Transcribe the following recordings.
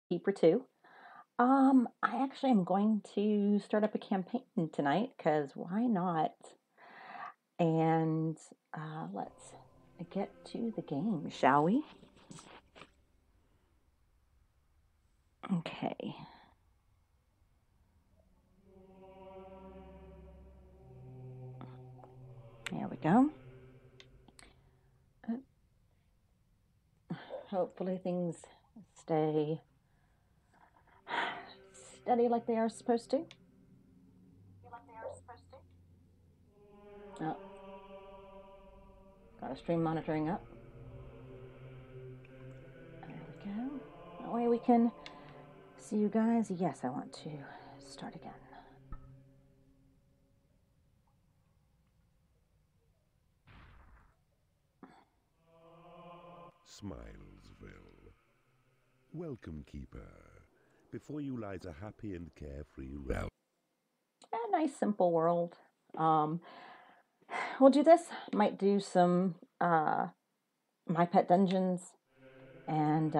Keeper 2. I actually am going to start up a campaign tonight because why not? And let's get to the game, shall we? Okay. There we go. Hopefully things stay steady like they are supposed to. Oh, got a stream monitoring up. There we go. That way we can see you guys. Yes, I want to start again. Smilesville. Welcome, Keeper. Before you lies a happy and carefree realm. A nice simple world. We'll do this. Might do some My Pet Dungeons, and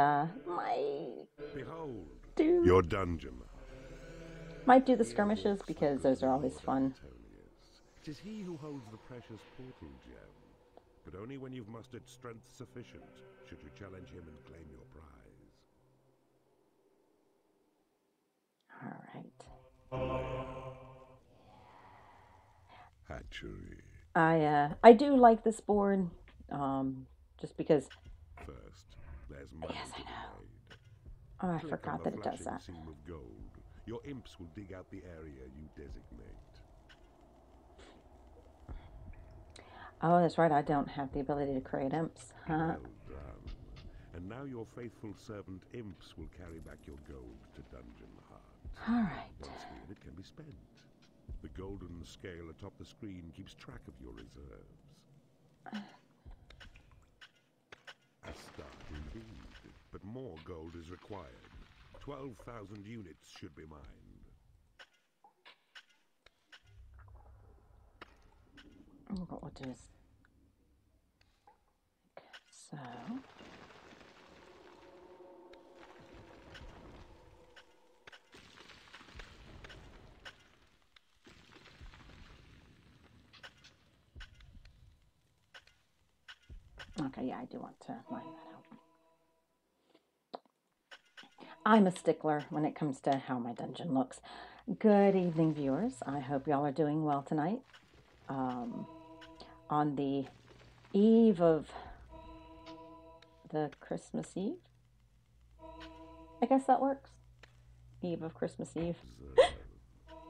Behold, do your dungeon. might do the skirmishes because those are always fun. Tis he who holds the precious portal gem, but only when you've mustered strength sufficient should you challenge him and claim your prize. All right. Hatchery. I do like this board, just because. First, there's money Yes, I to be know. made. Oh, I Click forgot on the that it does flashing that. seam of gold. Your imps will dig out the area you designate. Oh, that's right. I don't have the ability to create imps. Well done. And now your faithful servant imps will carry back your gold to Dungeon Heart. All right. Once here, it can be spent. The golden scale atop the screen keeps track of your reserves. A start indeed, but more gold is required. 12,000 units should be mined. What we'll do is so. Okay, yeah, I do want to line that out. I'm a stickler when it comes to how my dungeon looks. Good evening, viewers. I hope y'all are doing well tonight. On the eve of the Christmas Eve. I guess that works. Eve of Christmas Eve.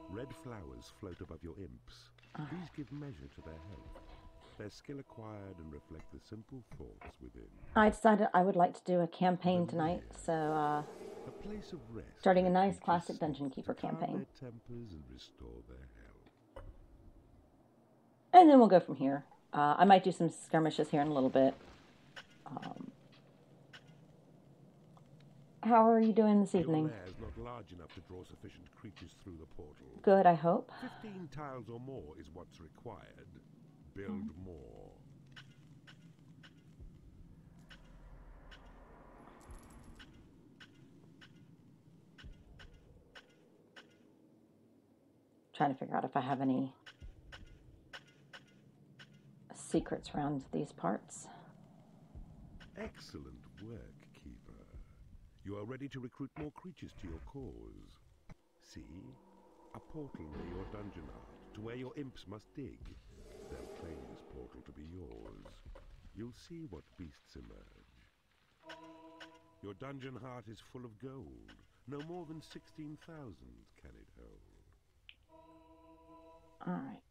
Red flowers float above your imps. These give measure to their health. Their skill acquired and reflect the simple thoughts within. I decided I would like to do a campaign tonight, so A place of rest starting a where nice creatures classic sleep Dungeon Keeper to calm campaign. their tempers and restore their health. And then we'll go from here. I might do some skirmishes here in a little bit. How are you doing this evening? Your lair is not large enough to draw sufficient creatures through the portal. Good, I hope. 15 tiles or more is what's required. Build more. Trying to figure out if I have any secrets around these parts. Excellent work, Keeper. You are ready to recruit more creatures to your cause. See? A portal near your dungeon heart, to where your imps must dig. They'll claim this portal to be yours. You'll see what beasts emerge. Your dungeon heart is full of gold. No more than 16,000 can it hold. All right.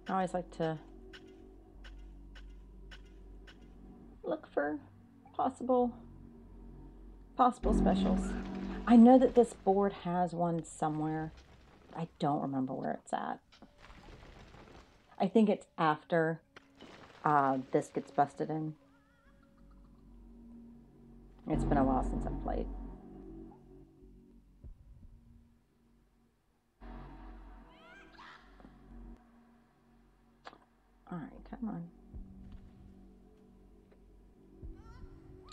I always like to look for possible specials. I know that this board has one somewhere. I don't remember where it's at. I think it's after this gets busted in. It's been a while since I've played. Alright, come on.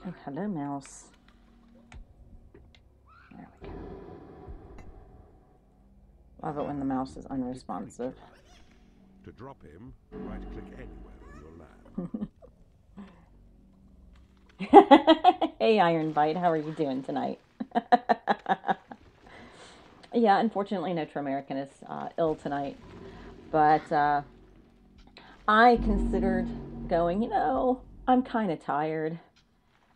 Oh, hello, mouse. There we go. Love it when the mouse is unresponsive. To drop him, right-click anywhere on your lab. Hey, Iron Bite, how are you doing tonight? Yeah, unfortunately, no True American is ill tonight. But I considered going, I'm kind of tired.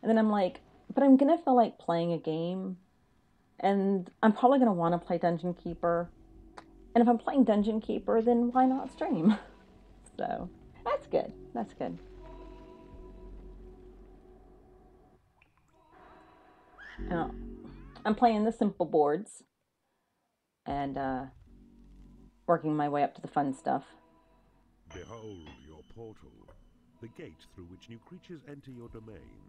And then I'm like, but I'm going to feel like playing a game. And I'm probably going to want to play Dungeon Keeper. And if I'm playing Dungeon Keeper, then why not stream? So, that's good. That's good. I'm playing the simple boards. And working my way up to the fun stuff. Behold your portal, the gate through which new creatures enter your domain,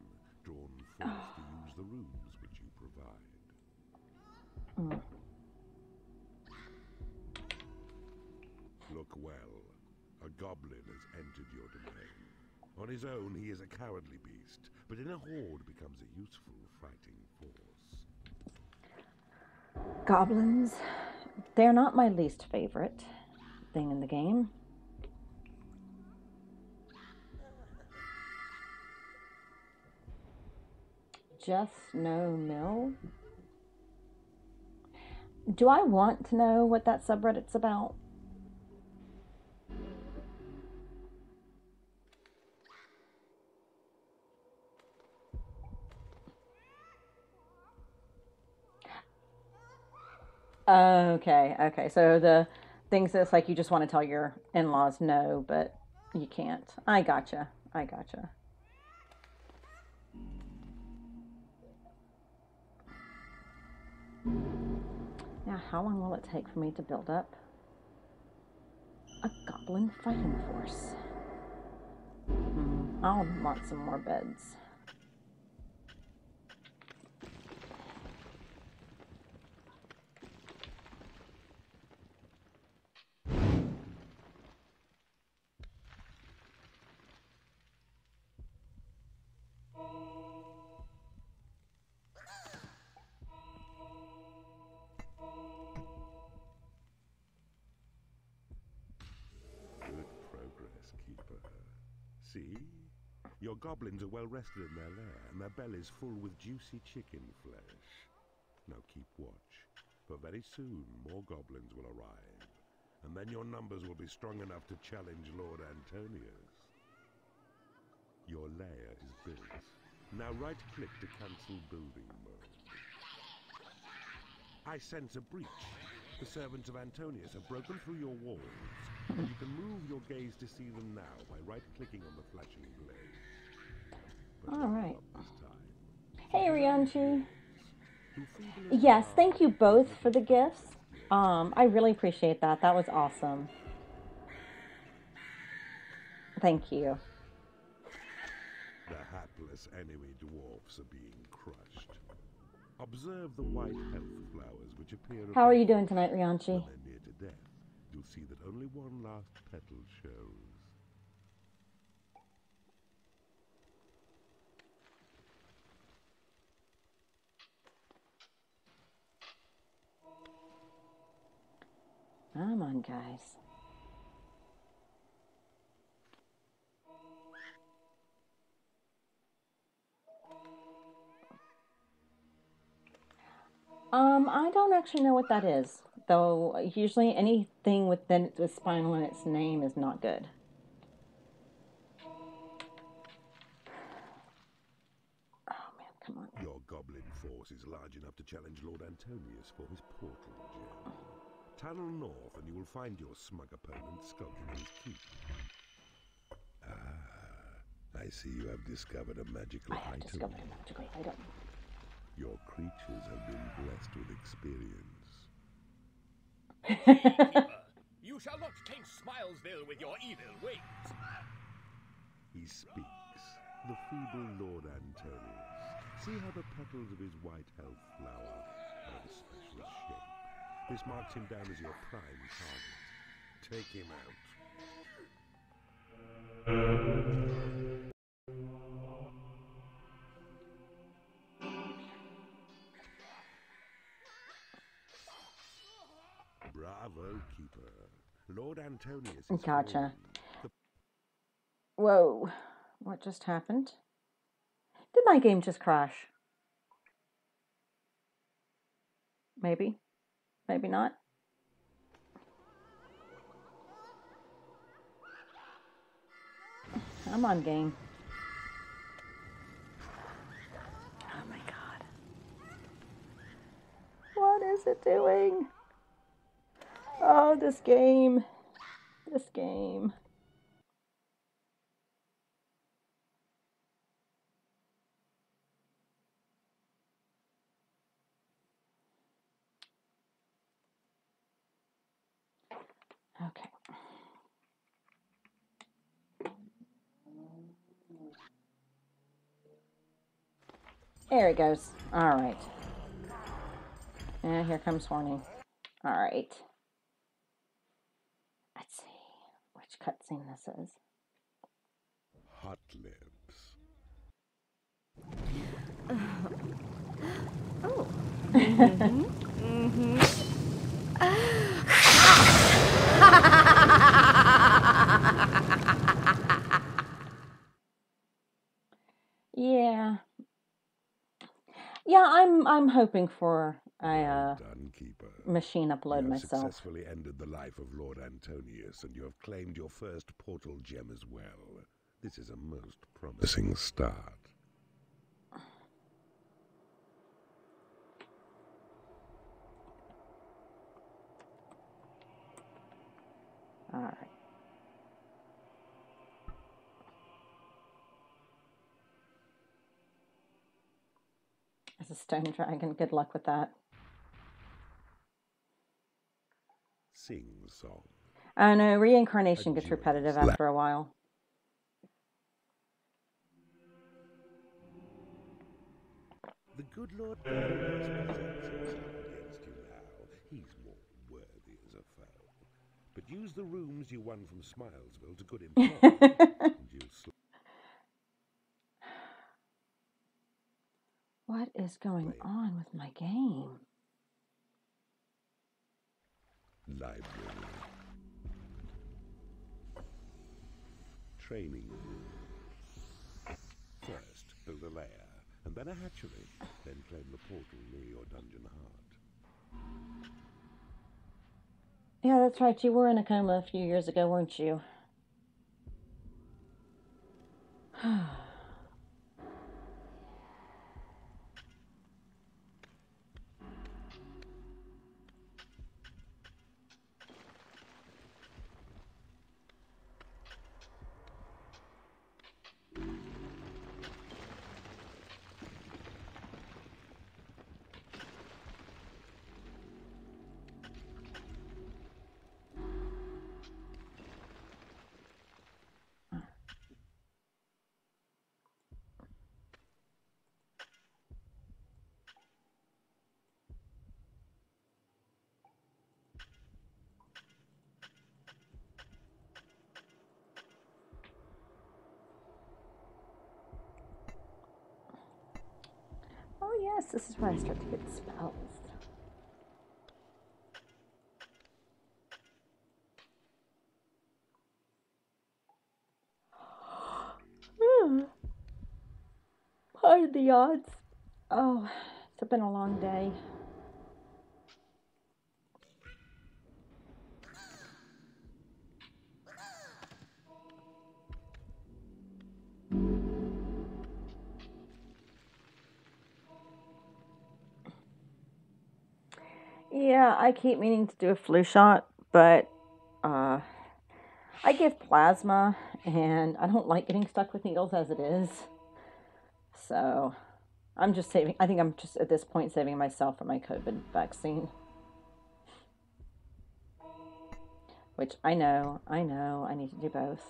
drawn forth to use the runes which you provide. Look well, a goblin has entered your domain. On his own, he is a cowardly beast, but in a horde becomes a useful fighting force. Goblins, they're not my least favorite thing in the game. Just No Mill? Do I want to know what that subreddit's about? Okay. So the things that's like you just want to tell your in-laws no, but you can't. I gotcha. Now, how long will it take for me to build up a goblin fighting force? I'll want some more beds. See? Your goblins are well rested in their lair, and their bellies full with juicy chicken flesh. Now keep watch, for very soon more goblins will arrive, and then your numbers will be strong enough to challenge Lord Antonius. Your lair is built. Now right-click to cancel building mode. I sense a breach. The servants of Antonius have broken through your walls, and you can move your gaze to see them now by right-clicking on the flashing blade. All right. Hey, Rianchi. Yes, thank you both for the gifts. I really appreciate that. That was awesome. Thank you. The hapless enemy dwarfs are being crushed. Observe the white health flowers which appear. How are you doing tonight, Rianchi? When they're near to death, you'll see that only one last petal shows. Come on, guys. I don't actually know what that is, though usually anything with spinal in its name is not good. Oh man, come on. Your goblin force is large enough to challenge Lord Antonius for his portal gem. Tunnel north and you will find your smug opponent skulking in his keep. I see you have discovered a magical item. Your creatures have been blessed with experience. Keeper, you shall not taint Smilesville with your evil ways. He speaks, the feeble Lord Antonius. See how the petals of his white health flower are of a special shape. This marks him down as your prime target. Take him out. Bravo, Keeper. Lord Antonius is Gotcha. fallen. Whoa. What just happened? Did my game just crash? Maybe. Maybe not. I'm on game. Oh my god. What is it doing? Oh, this game. This game. Okay. There it goes. All right. And here comes Horny. All right. Let's see which cutscene this is. Hot lips. Oh. Yeah. Yeah, I'm hoping for a Done, Keeper. machine upload You have myself. successfully ended the life of Lord Antonius, and you have claimed your first portal gem as well. This is a most promising start. All right. As a stone dragon, good luck with that. Sing song. I know, reincarnation gets Adieu, repetitive Lair. after a while. The good Lord Antonius presents himself against you now. He's more worthy as a foe. But use the rooms you won from Smilesville to good employment, and you'll What is going on with my game? library. Training room. First, build a lair, and then a hatchery. Then claim the portal near your dungeon heart. Yeah, that's right. You were in a coma a few years ago, weren't you? Oh yes, this is where I start to get spells. What are the odds? Oh, it's been a long day. Yeah, I keep meaning to do a flu shot, but I give plasma, and I don't like getting stuck with needles as it is. So I'm just saving, I think I'm just at this point saving myself for my COVID vaccine. Which I know, I need to do both.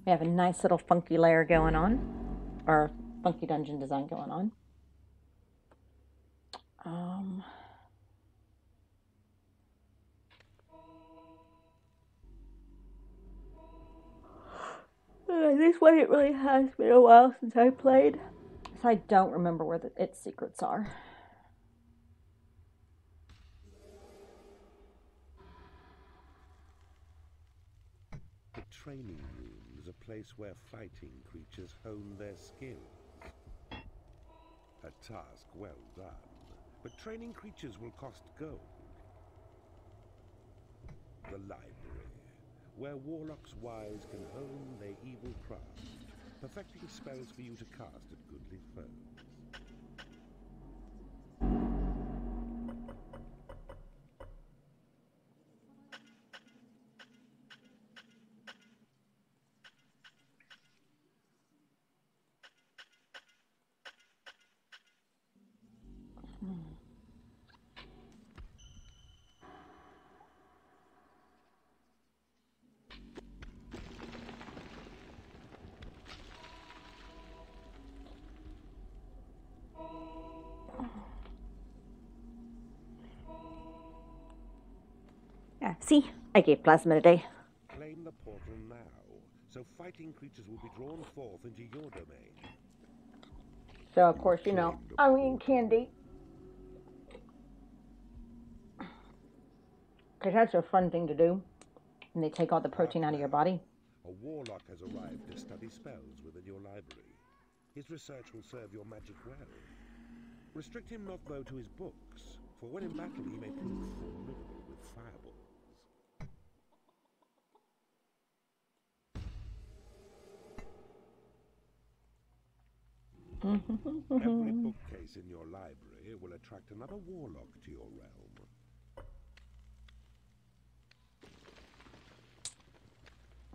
We have a nice little funky lair going on, or funky dungeon design going on. This one, it really has been a while since I played, so I don't remember where its secrets are. The training room is a place where fighting creatures hone their skills. A task well done, but training creatures will cost gold. The library, where warlocks wise can hone their evil craft, perfecting spells for you to cast at goodly foes. Yeah, see? I gave Plasma today. Claim the portal now, so fighting creatures will be drawn forth into your domain. So, of course, you know, I'm eating candy. Because that's a fun thing to do. And they take all the protein out of your body. A warlock has arrived to study spells within your library. His research will serve your magic well. Restrict him not, though, to his books, for when in battle he may prove formidable with fireballs. Every bookcase in your library will attract another warlock to your realm.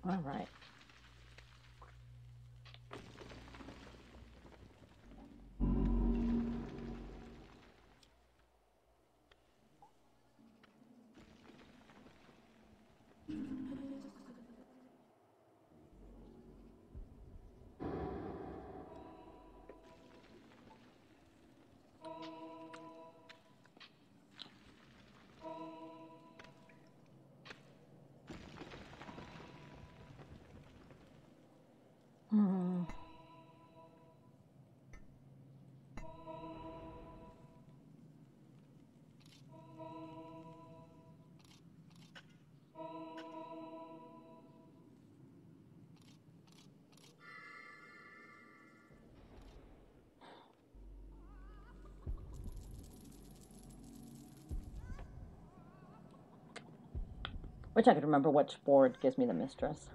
All right. Which I could remember which board gives me the mistress.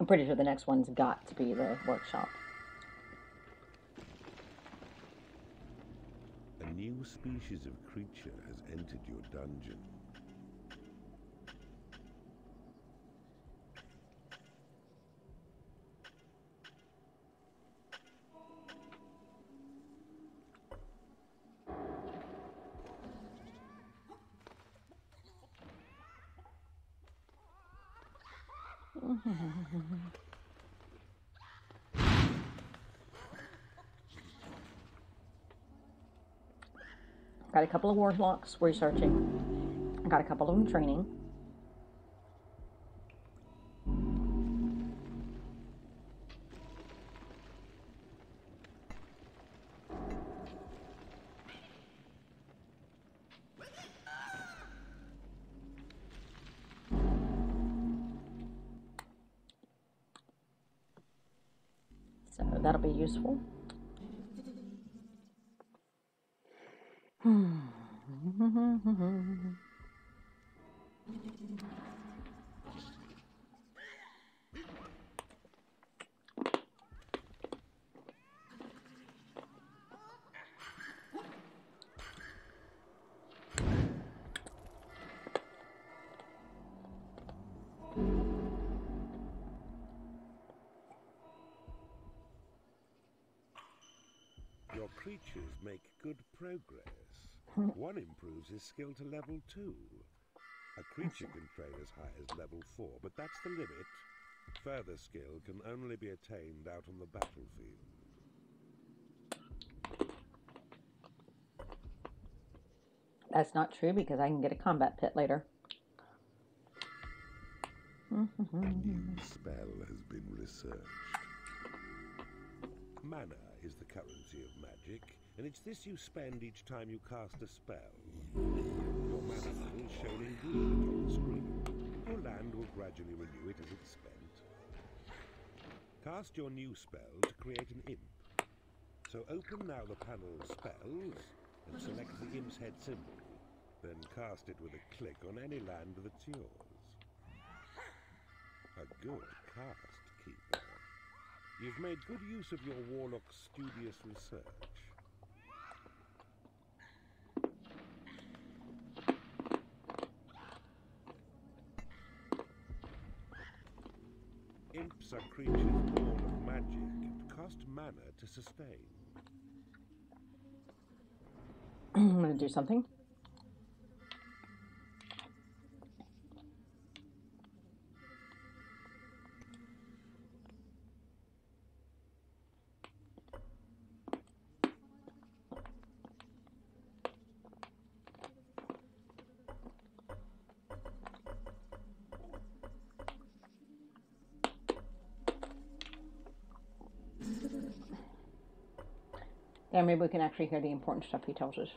I'm pretty sure the next one's got to be the workshop. A new species of creature has entered your dungeon. Got a couple of warlocks researching. Got a couple of them training. So that'll be useful. Your creatures make good progress. One improves his skill to level 2. A creature can train as high as level 4, but that's the limit. Further skill can only be attained out on the battlefield. That's not true because I can get a combat pit later. A new spell has been researched. Mana is the currency of magic, and it's this you spend each time you cast a spell. Your mana level is shown in green on the screen. Your land will gradually renew it as it's spent. Cast your new spell to create an imp. So open now the panel of spells and select the imp's head symbol. Then cast it with a click on any land that's yours. A good cast, Keeper. You've made good use of your warlock's studious research. Imps are creatures born of magic and cost mana to sustain. I'm going to do something. Yeah, maybe we can actually hear the important stuff he tells us.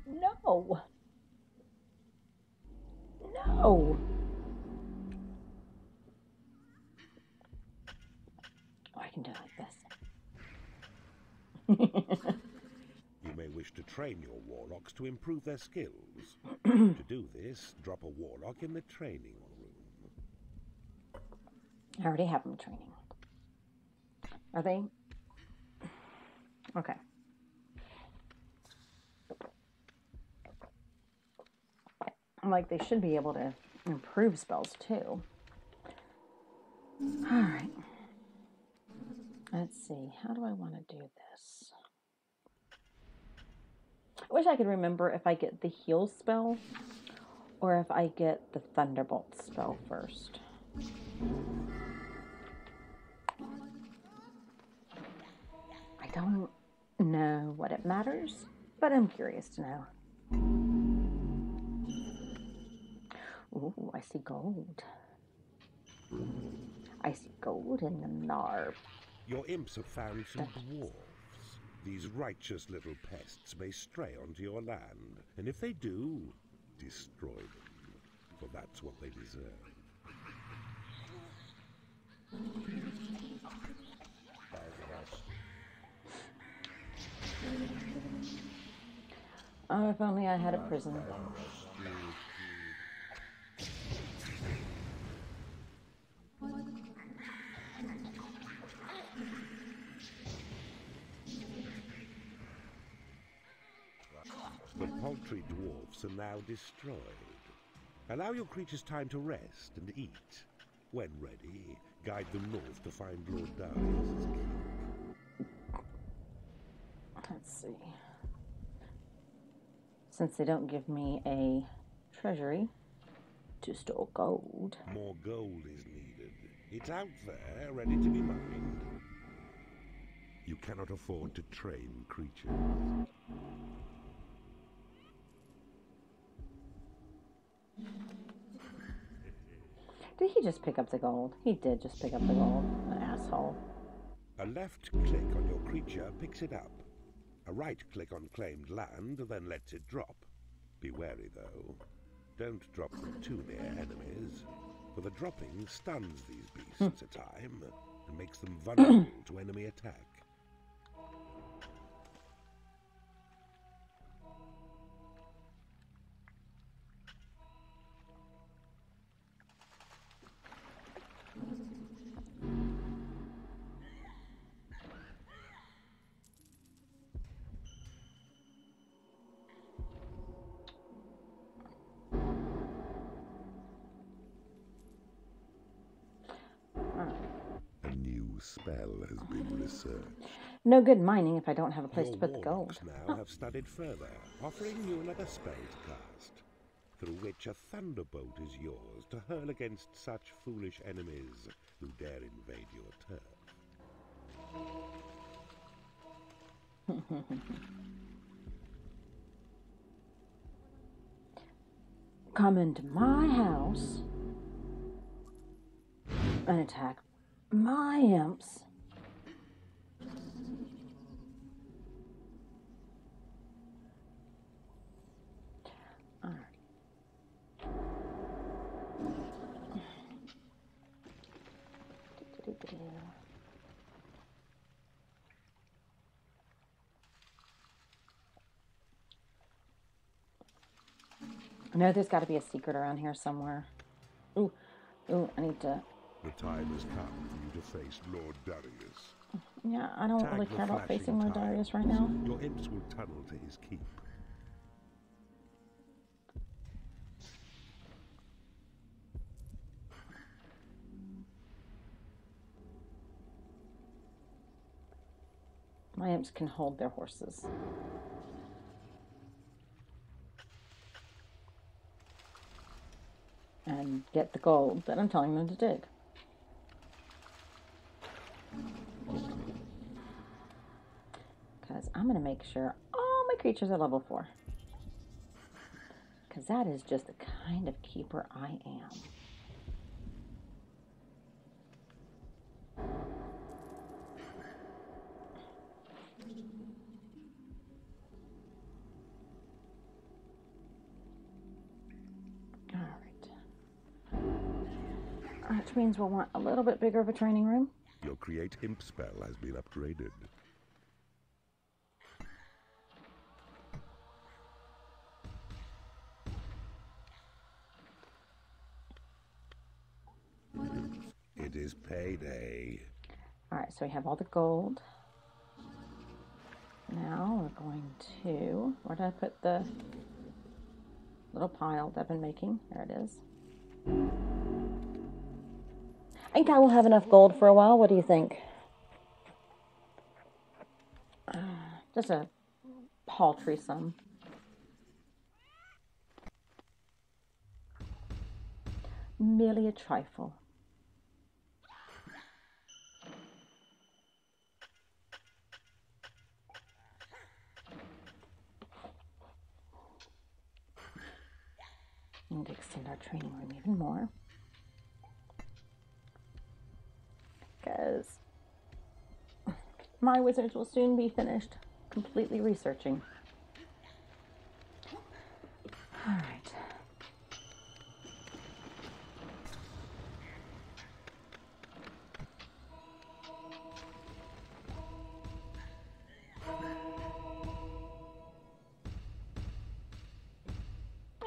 No! No! Oh, I can do it like this. You may wish to train your warlocks to improve their skills. To do this, drop a warlock in the training room. I already have them training. Are they? Okay. Like, they should be able to improve spells, too. Alright. Let's see. How do I want to do this? I wish I could remember if I get the heal spell or if I get the thunderbolt spell first. I don't know what it matters, but I'm curious to know. Ooh, I see gold. I see gold in the narb. Your imps have found some dwarves. These righteous little pests may stray onto your land, and if they do, destroy them, for that's what they deserve. Oh, if only I had a prison. The paltry dwarfs are now destroyed. Allow your creatures time to rest and eat. When ready, guide them north to find Lord Darius' keep. Let's see. Since they don't give me a treasury to store gold. More gold is needed. It's out there, ready to be mined. You cannot afford to train creatures. Did he just pick up the gold? He did just pick up the gold. An asshole. A left click on your creature picks it up. A right click on claimed land then lets it drop. Be wary though. Don't drop them too near enemies, for the dropping stuns these beasts a time and makes them vulnerable to enemy attack. spell has been researched. No good mining if I don't have a place to put the gold. Warlocks now have studied further, offering you another spell to cast, through which a thunderbolt is yours to hurl against such foolish enemies who dare invade your turf. Come into my house and attack my imps. All right. I know there's got to be a secret around here somewhere. Ooh, I need to... The time has come for you to face Lord Darius. Yeah, I don't really care about facing Lord Darius right now. Your imps will tunnel to his keep. My imps can hold their horses. And get the gold that I'm telling them to dig. Because I'm going to make sure all my creatures are level 4. Because that is just the kind of keeper I am. Which means we'll want a little bit bigger of a training room. Your create imp spell has been upgraded. It is payday. Alright, so we have all the gold. Now we're going to... Where did I put the little pile that I've been making? There it is. I think I will have enough gold for a while. What do you think? Just a paltry sum. Merely a trifle. We need to extend our training room even more. Because my wizards will soon be finished completely researching. All right.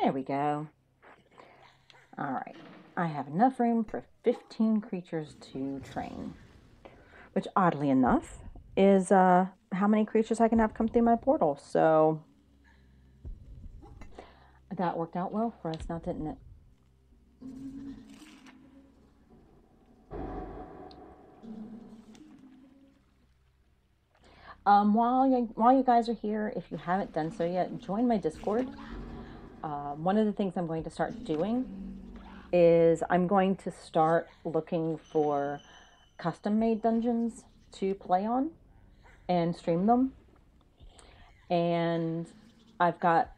There we go. All right. I have enough room for 15 creatures to train, which oddly enough is how many creatures I can have come through my portal. So that worked out well for us now, didn't it? While you guys are here, if you haven't done so yet, join my Discord. One of the things I'm going to start doing is I'm going to start looking for custom-made dungeons to play on and stream them. And I've got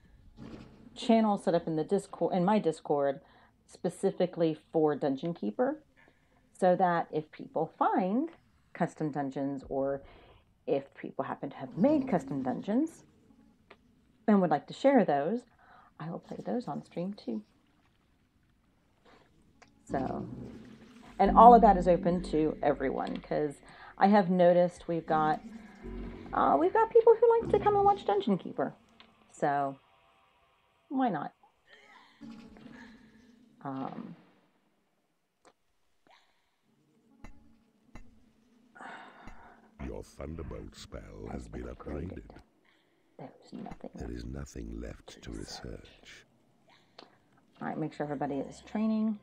channels set up in the Discord, in my Discord, specifically for Dungeon Keeper, so that if people find custom dungeons, or if people happen to have made custom dungeons and would like to share those, I will play those on stream too. So, and all of that is open to everyone, because I have noticed we've got people who like to come and watch Dungeon Keeper. So, why not? Your Thunderbolt spell has been upgraded. There is nothing left to research. All right, make sure everybody is training.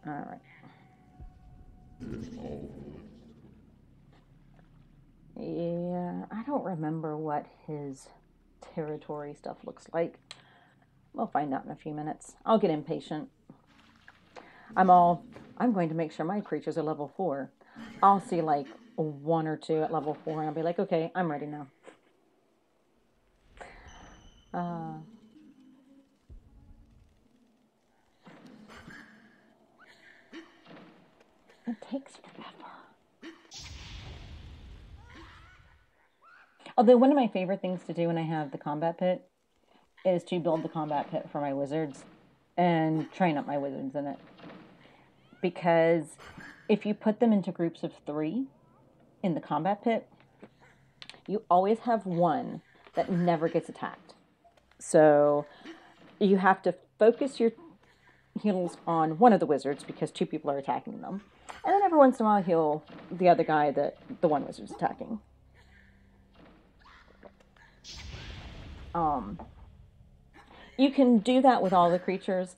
Alright. Yeah, I don't remember what his territory stuff looks like. We'll find out in a few minutes. I'll get impatient. I'm going to make sure my creatures are level 4. I'll see like 1 or 2 at level 4 and I'll be like, okay, I'm ready now. It takes forever. Although one of my favorite things to do when I have the combat pit is to build the combat pit for my wizards and train up my wizards in it. Because if you put them into groups of 3 in the combat pit, you always have one that never gets attacked. So you have to focus your heals on one of the wizards because 2 people are attacking them. And then every once in a while heal the other guy that the one wizard's attacking. You can do that with all the creatures.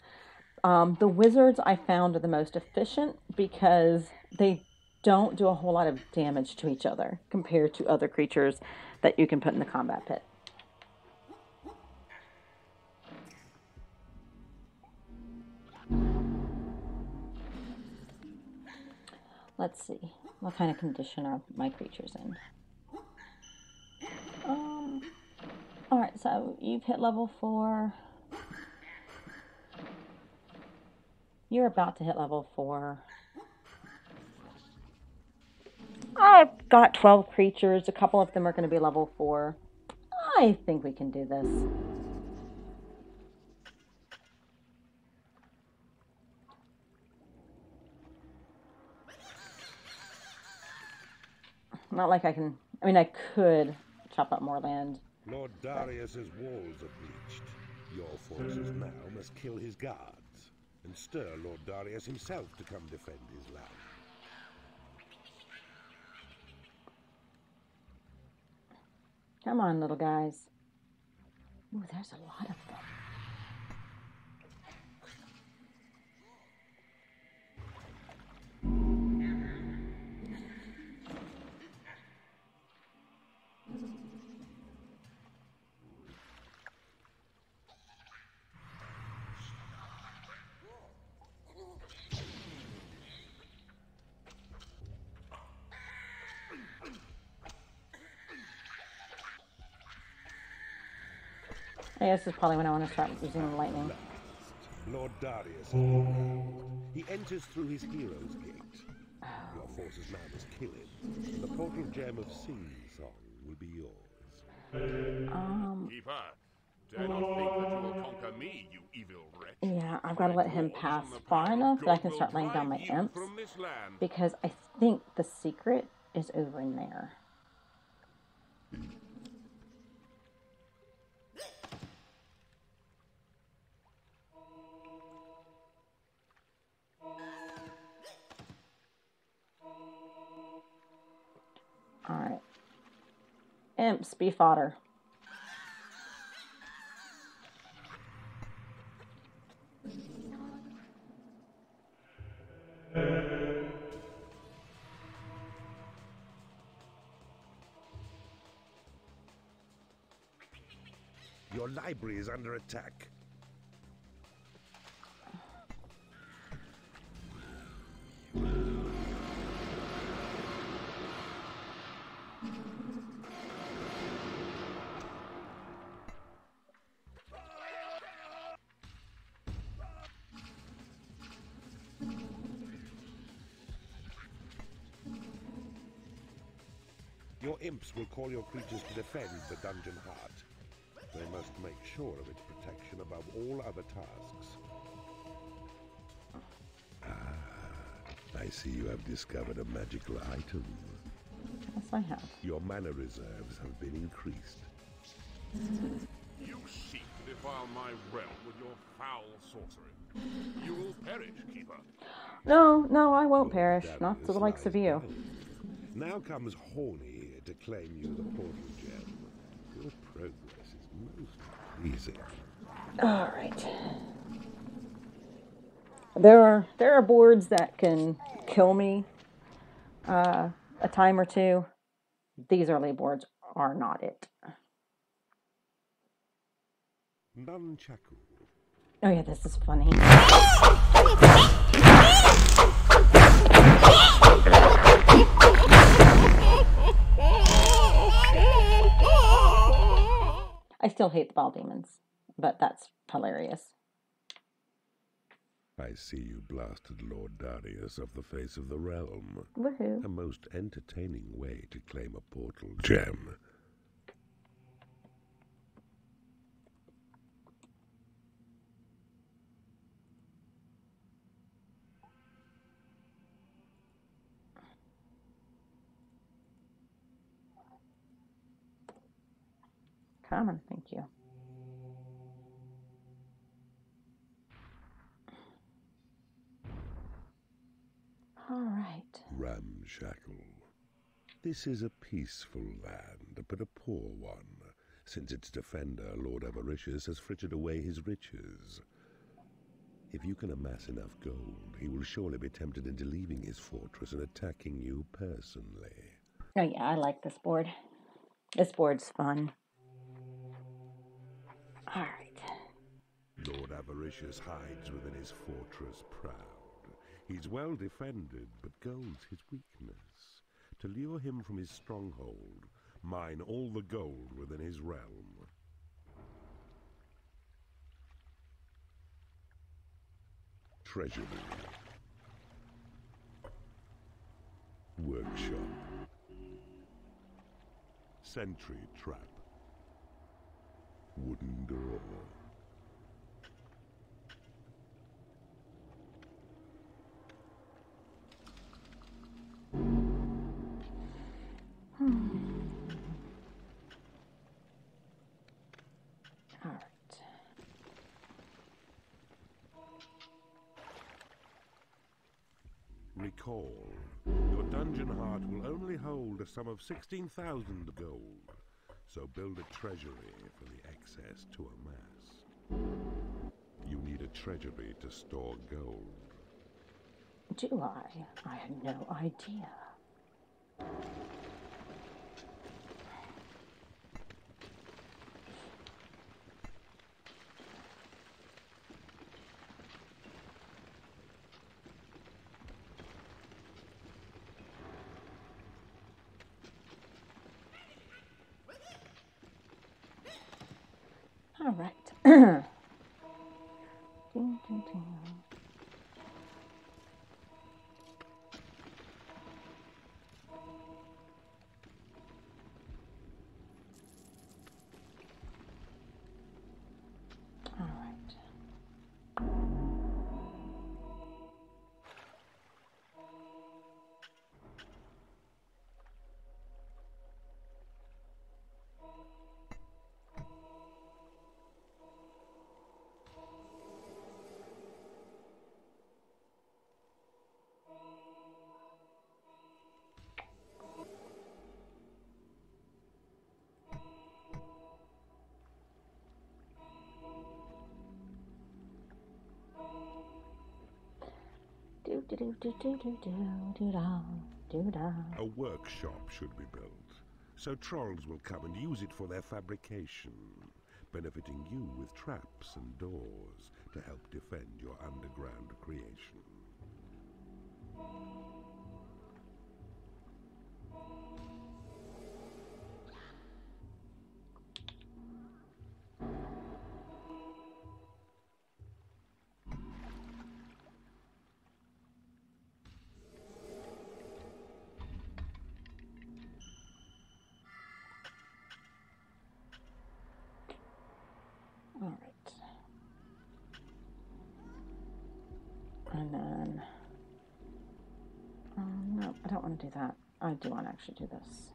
The wizards I found are the most efficient because they don't do a whole lot of damage to each other compared to other creatures that you can put in the combat pit. Let's see. What kind of condition are my creatures in? Alright, so you've hit level 4. You're about to hit level 4. I've got 12 creatures. A couple of them are going to be level 4. I think we can do this. Not like I can... I mean, I could chop up more land. Lord Darius's walls are breached. Your forces now must kill his guards and stir Lord Darius himself to come defend his land. Come on, little guys. Ooh, there's a lot of them. I guess this is probably when I want to start using lightning. Lord Darius, he enters through his hero's gate. Your forces now must kill him, and the portal gem of Sing Song will be yours. Keeper, dare not think that you will conquer me, you evil wretch. Yeah, I've got to let him pass far enough that I can start laying down my imps. Because I think the secret is over in there. Alright. Imps, be fodder. Your library is under attack. Your imps will call your creatures to defend the dungeon heart. They must make sure of its protection above all other tasks. Ah, I see you have discovered a magical item. Yes, I have. Your mana reserves have been increased. You seek to defile my realm with your foul sorcery. You will perish, Keeper. No, I won't perish. Not to the likes of you. Now comes Horny here to claim you the portal gem. Your progress is most pleasing. Alright. There are boards that can kill me a time or two. These early boards are not it. Nunchaku. Oh yeah, this is funny. I still hate the ball demons, but that's hilarious. I see you blasted Lord Darius off the face of the realm. Woohoo. A most entertaining way to claim a portal gem. Common, thank you. All right. Ramshackle. This is a peaceful land, but a poor one, since its defender, Lord Avaricious, has frittered away his riches. If you can amass enough gold, he will surely be tempted into leaving his fortress and attacking you personally. Oh yeah, I like this board. This board's fun. All right. Lord Avaricious hides within his fortress proud. He's well defended, but gold's his weakness. To lure him from his stronghold, mine all the gold within his realm. Treasury. Workshop. Sentry trap. Wooden door. All right. Recall, your dungeon heart will only hold a sum of 16,000 gold, so build a treasury for the excess to amass. You need a treasury to store gold. Do I? I had no idea. All right. Ding, ding, ding. All right. Do do do do do do do do da do da. A workshop should be built, so trolls will come and use it for their fabrication, benefiting you with traps and doors to help defend your underground creation. All right. And then, no, I don't want to do that. I do want to actually do this.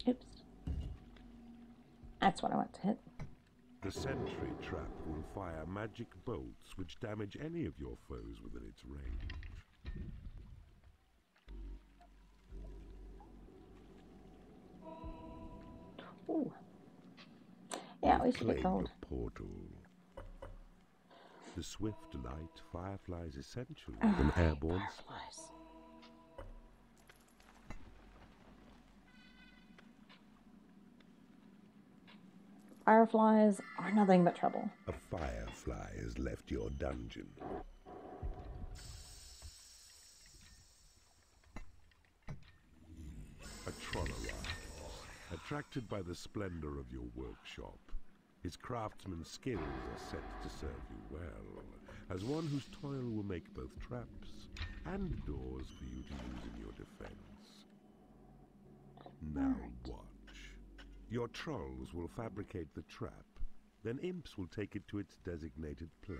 Oops. That's what I want to hit. The sentry trap will fire magic bolts which damage any of your foes within its range. Ooh. Yeah, we should get Plague gold. of portal. The swift light fireflies essential Oh, with an airborne fireflies. Fireflies are nothing but trouble. A firefly has left your dungeon. A troll arrives, attracted by the splendor of your workshop. His craftsman's skills are set to serve you well, as one whose toil will make both traps and doors for you to use in your defense. Now watch. Your trolls will fabricate the trap, then imps will take it to its designated place.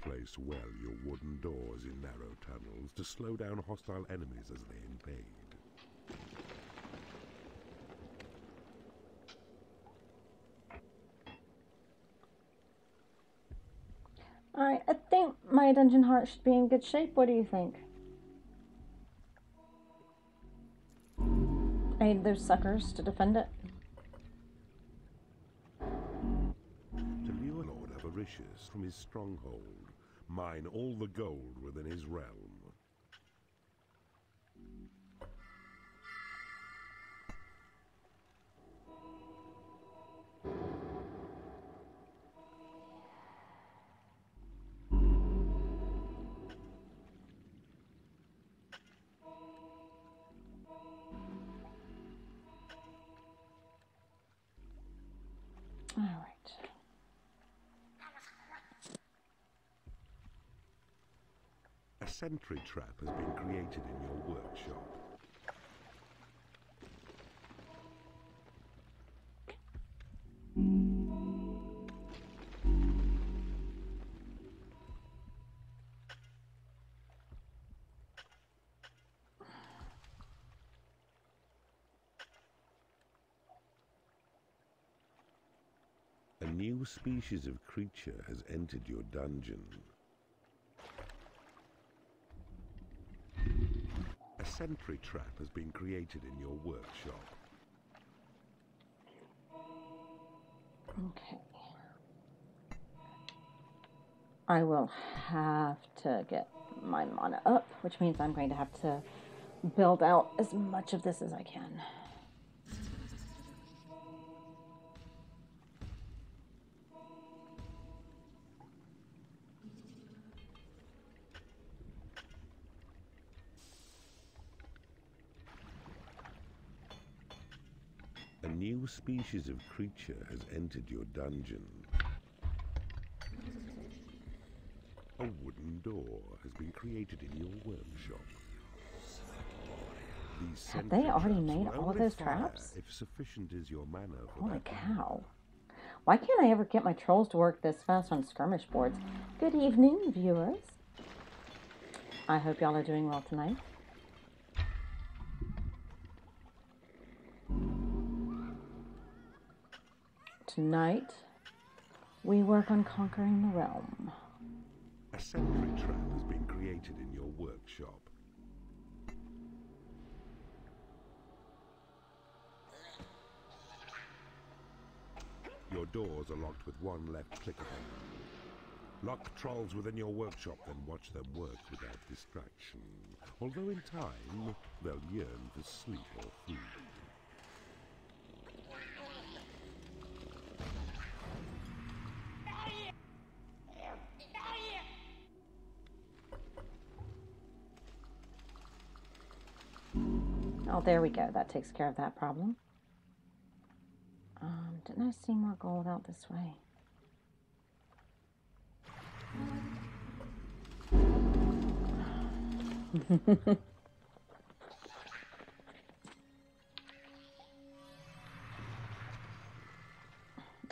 Place well your wooden doors in narrow tunnels to slow down hostile enemies as they invade. Alright, I think my dungeon heart should be in good shape. What do you think? I need those suckers to defend it. To lure Lord Avaricious from his stronghold, mine all the gold within his realm. Alright. A sentry trap has been created in your workshop. A new species of creature has entered your dungeon. A sentry trap has been created in your workshop. Okay. I will have to get my mana up, which means I'm going to have to build out as much of this as I can. A new species of creature has entered your dungeon. A wooden door has been created in your workshop. These Have they already made all of those fire traps? if sufficient is your mana for Holy that cow. Why can't I ever get my trolls to work this fast on skirmish boards? Good evening, viewers. I hope y'all are doing well tonight. Tonight, we work on conquering the realm. A sentry trap has been created in your workshop. Your doors are locked with one left click of them. Lock trolls within your workshop, then watch them work without distraction. Although in time, they'll yearn for sleep or food. Oh, there we go. That takes care of that problem. Didn't I see more gold out this way?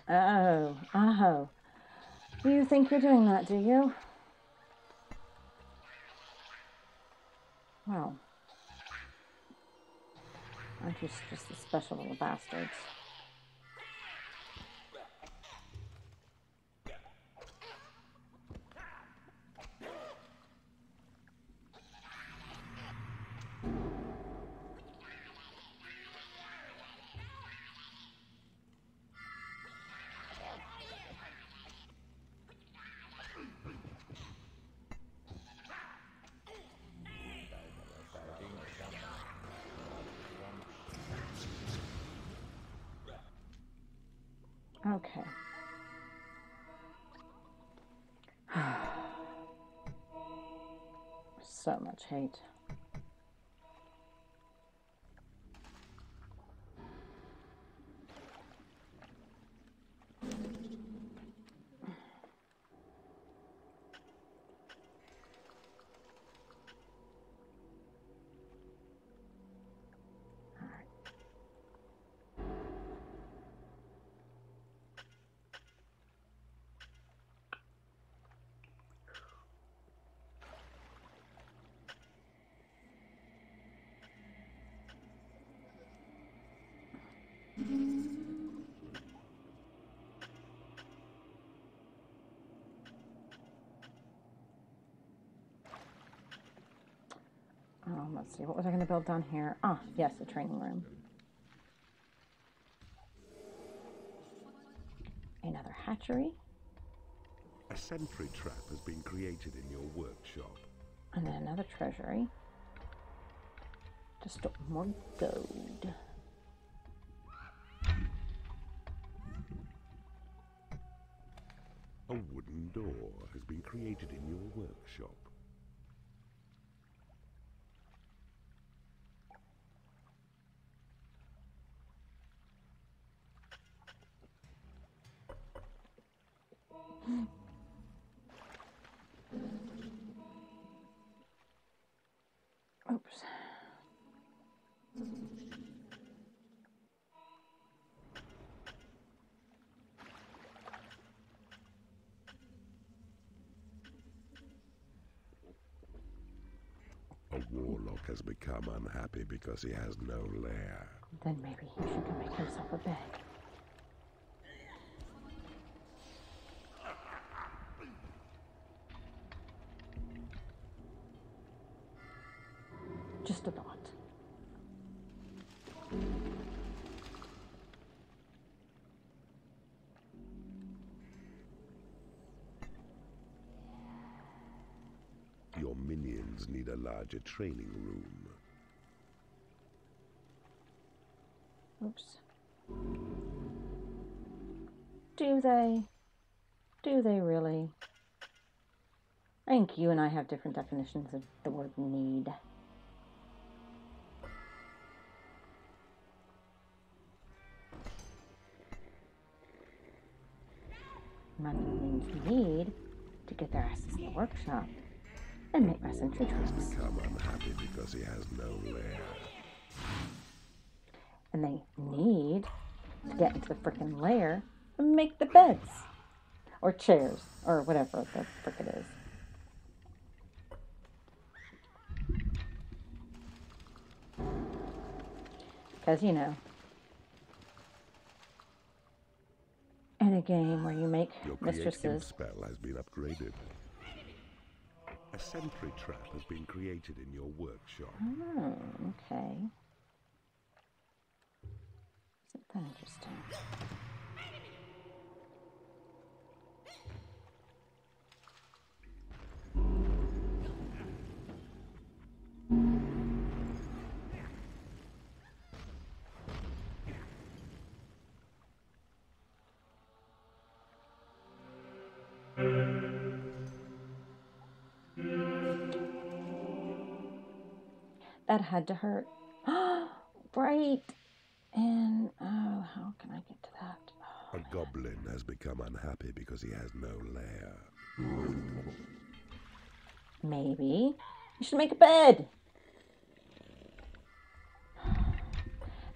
Oh. You think you're doing that, do you? Well, aren't you just the special little bastards? Okay. So much hate. Let's see, what was I going to build down here? Ah, yes, a training room. Another hatchery. A sentry trap has been created in your workshop. And then another treasury. To store more gold. A wooden door has been created in your workshop. Oops. A warlock has become unhappy because he has no lair. Then maybe he should go make himself a bed. Just a thought. Your minions need a larger training room. Oops. Do they? Do they really? I think you and I have different definitions of the word need. My minions need to get their asses in the workshop and make my sentry Has traps. become unhappy because he has no lair. And they need to get into the frickin' lair and make the beds. Or chairs. Or whatever the frick it is. Because, you know, in a game where you make Your create imp mistresses. spell has been upgraded. A sentry trap has been created in your workshop. Oh, okay. Isn't that interesting? That had to hurt. Right. And, oh, how can I get to that? Oh, A goblin has become unhappy because he has no lair. maybe you should make a bed.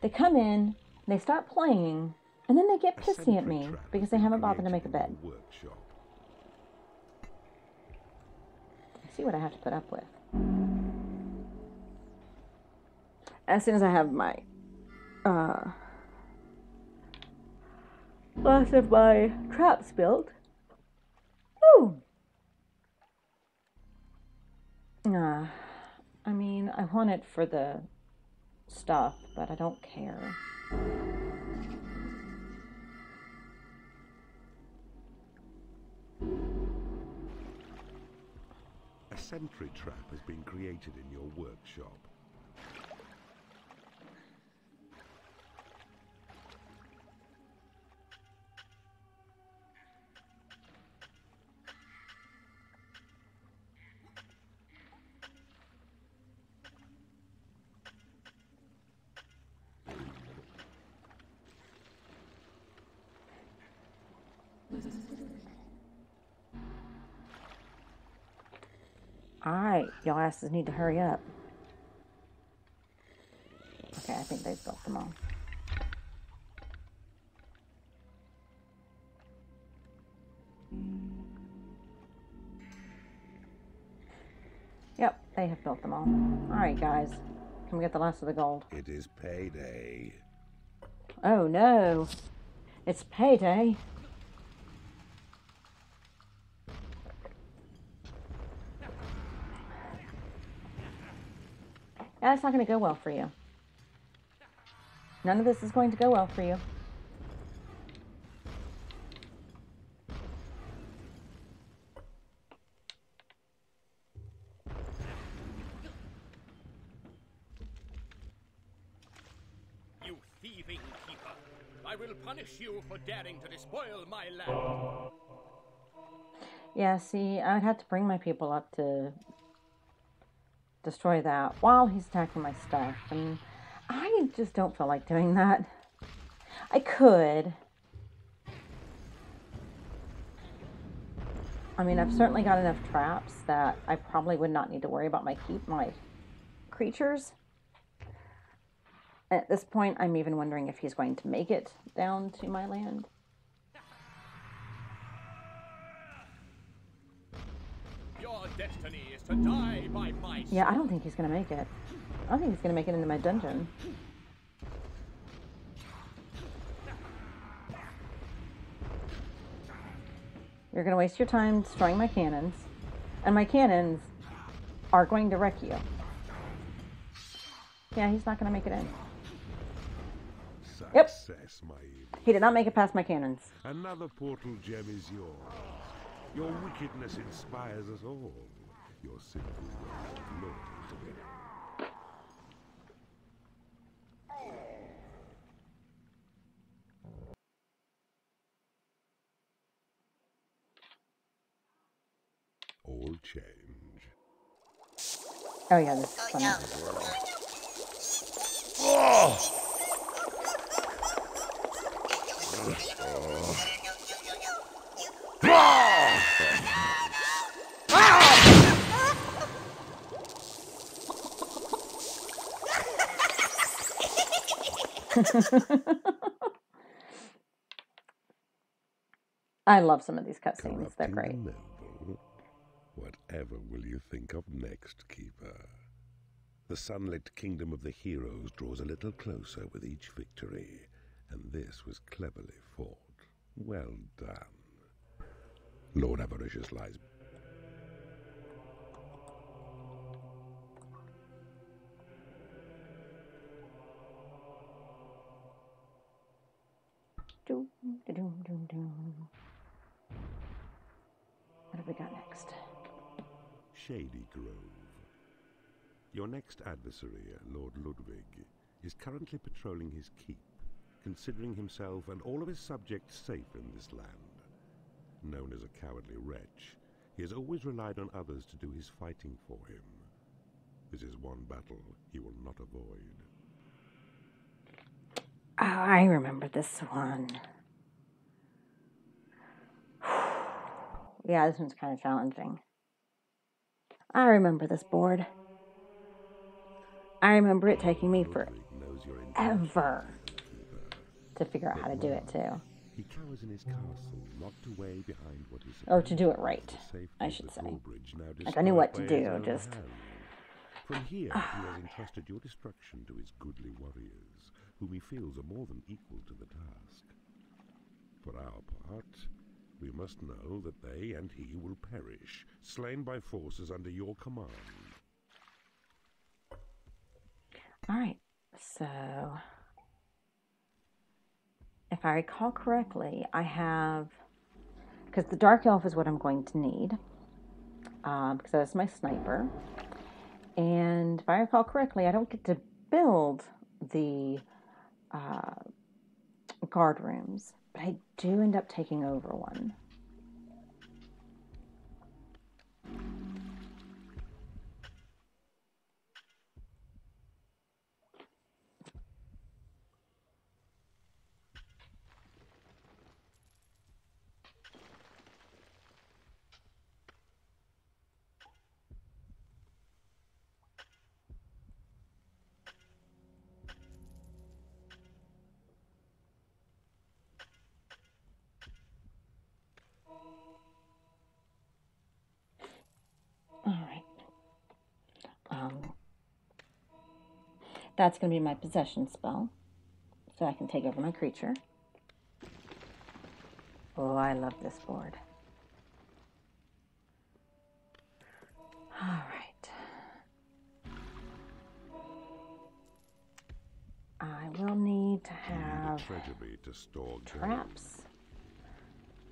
They come in, they start playing, and then they get A pissy at sentry me trap because has they been haven't bothered to make created a in bed. your workshop. See what I have to put up with. As soon as I have my last of my traps built. Ooh. I mean, I want it for the stuff, but I don't care. A sentry trap has been created in your workshop. Alright, y'all asses need to hurry up. Okay, I think they've built them all. Yep, they have built them all. Alright, guys. Can we get the last of the gold? It is payday. Oh no! It's payday! Yeah, it's not going to go well for you. None of this is going to go well for you. You thieving keeper! I will punish you for daring to despoil my land! Yeah, see, I'd have to bring my people up to destroy that while he's attacking my stuff. And I just don't feel like doing that. I could. I mean, I've certainly got enough traps that I probably would not need to worry about my creatures. At this point, I'm even wondering if he's going to make it down to my land. Your destiny is to die by my sword. Yeah, I don't think he's going to make it. I don't think he's going to make it into my dungeon. You're going to waste your time destroying my cannons. And my cannons are going to wreck you. Yeah, he's not going to make it in. Yep. Success, my evil. He did not make it past my cannons. Another portal gem is yours. Your wickedness inspires us all. Your sinful ways of glory to it. All change. Oh yeah, this is funny. I love some of these cutscenes. They're great. Corrupting the noble. Whatever will you think of next, Keeper? The sunlit kingdom of the heroes draws a little closer with each victory, and this was cleverly fought. Well done. Lord Avaricious lies. What have we got next? Shady Grove. Your next adversary, Lord Ludwig, is currently patrolling his keep, considering himself and all of his subjects safe in this land. Known as a cowardly wretch, he has always relied on others to do his fighting for him. This is one battle he will not avoid. Oh, I remember this one. Yeah, this one's kind of challenging. I remember this board. I remember it taking me forever to figure out how to do it too. He cowers in his castle, locked away behind what is Or to do it right, I should say. Like I knew what to do, just... From here, he has entrusted your destruction to his goodly warriors, whom he feels are more than equal to the task. For our part, we must know that they and he will perish, slain by forces under your command. Alright, so... if I recall correctly, I have... because the Dark Elf is what I'm going to need. Because that's my sniper. And if I recall correctly, I don't get to build the guard rooms. But I do end up taking over one. That's going to be my possession spell, so I can take over my creature. Oh, I love this board. All right. I will need to have treasury to store traps.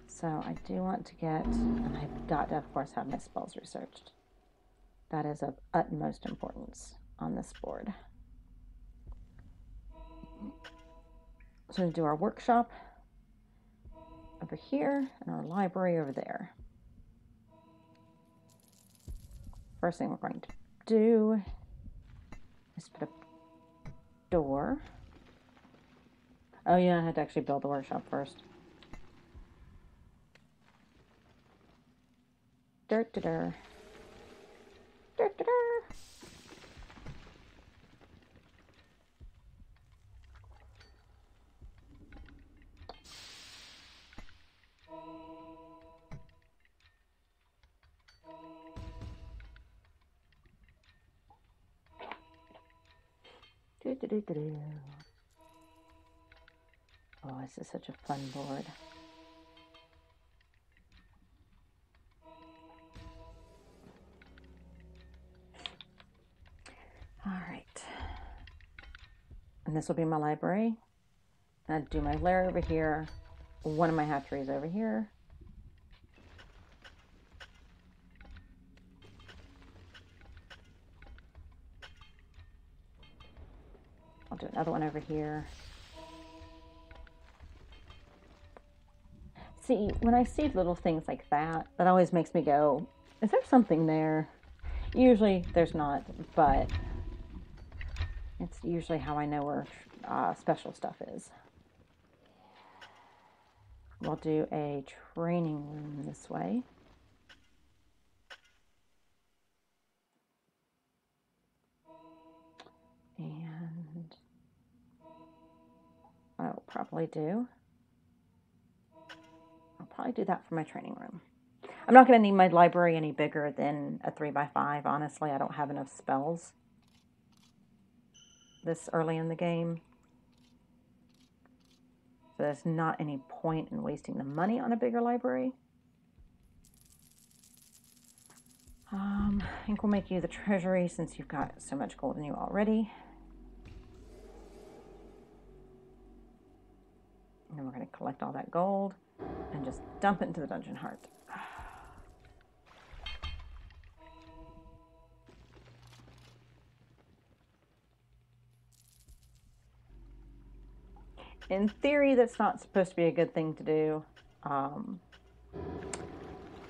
So I do want to get, and I've got to, of course, have my spells researched. That is of utmost importance on this board. So we're going to do our workshop over here and our library over there. First thing we're going to do is put a door. Oh yeah, I had to actually build the workshop first. Dirt to dirt. Dirt to dirt. Oh, this is such a fun board. All right. And this will be my library. I'll do my lair over here. One of my hatcheries over here. I'll do another one over here. See, when I see little things like that, that always makes me go, is there something there? Usually there's not, but it's usually how I know where special stuff is. We'll do a training room this way. And I'll probably do that for my training room. I'm not going to need my library any bigger than a 3x5. Honestly, I don't have enough spells this early in the game. So there's not any point in wasting the money on a bigger library. I think we'll make you the treasury since you've got so much gold in you already. And then we're going to collect all that gold and just dump it into the dungeon heart. In theory, that's not supposed to be a good thing to do.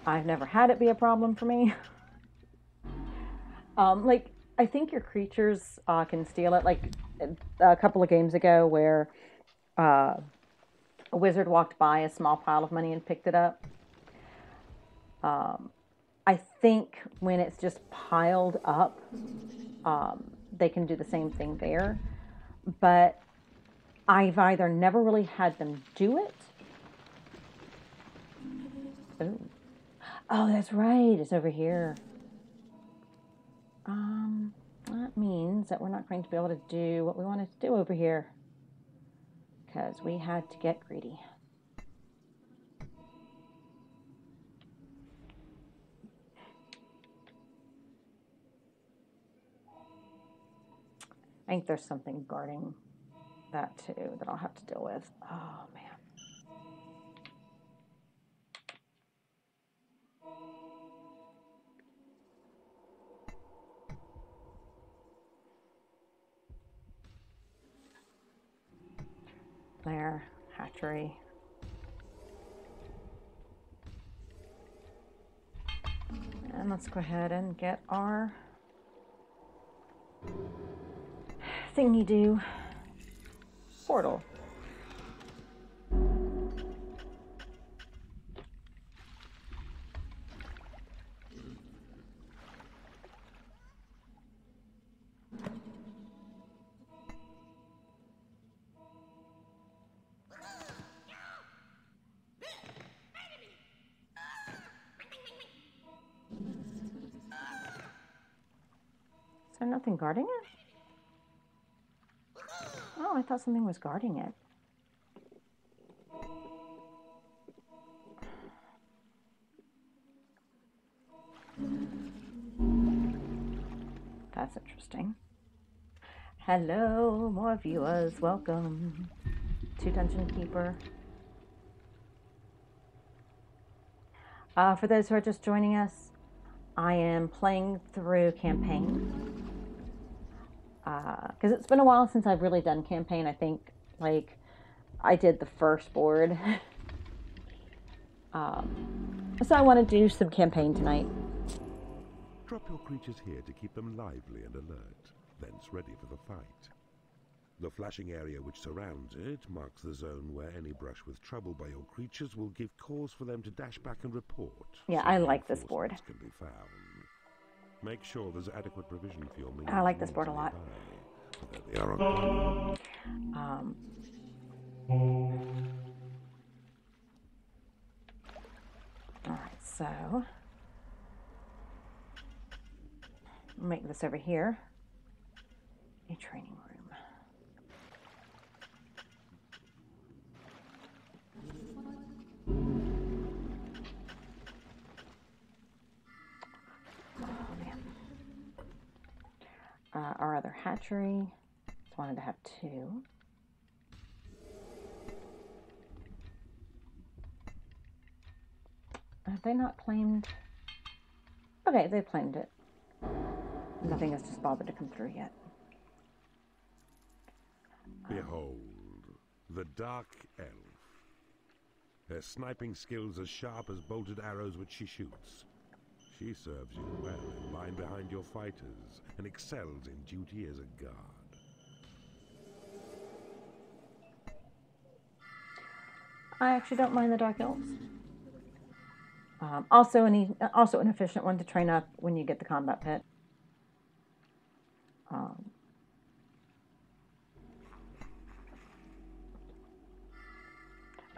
I've never had it be a problem for me. Like, I think your creatures can steal it. Like, a couple of games ago where a wizard walked by a small pile of money and picked it up. I think when it's just piled up, they can do the same thing there. But I've either never really had them do it. Ooh. Oh, that's right. It's over here. That means that we're not going to be able to do what we wanted to do over here. Because we had to get greedy. I think there's something guarding that too that I'll have to deal with. Oh, man. Lair, hatchery. And let's go ahead and get our thingy-do portal. Is there nothing guarding it? Oh, I thought something was guarding it. That's interesting. Hello, more viewers. Welcome to Dungeon Keeper. For those who are just joining us, I am playing through campaign. Because it's been a while since I've really done campaign. I think, like, I did the first board. So I want to do some campaign tonight. Drop your creatures here to keep them lively and alert, thence ready for the fight. The flashing area which surrounds it marks the zone where any brush with trouble by your creatures will give cause for them to dash back and report. Yeah, so I like this board. reinforcements can be found. Make sure there's adequate provision for your minions. I like this board a lot. Nearby, they are on Alright, so make this over here a training room. Our other hatchery. Just wanted to have 2. Have they not claimed? Okay, they claimed it. Nothing has just bothered to come through yet. Behold, the Dark Elf. Her sniping skills as sharp as bolted arrows which she shoots. She serves you well in line behind your fighters, and excels in duty as a guard. I actually don't mind the Dark Elves. Also an efficient one to train up when you get the combat pit. Oh,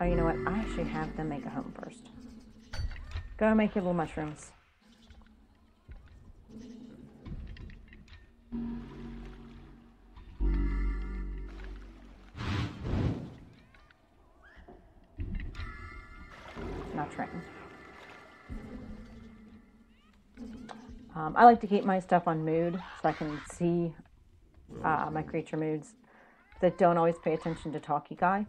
you know what? I actually have them make a home first. Go make your little mushrooms. Not trained. I like to keep my stuff on mood so I can see my creature moods. Because I don't always pay attention to talkie guy.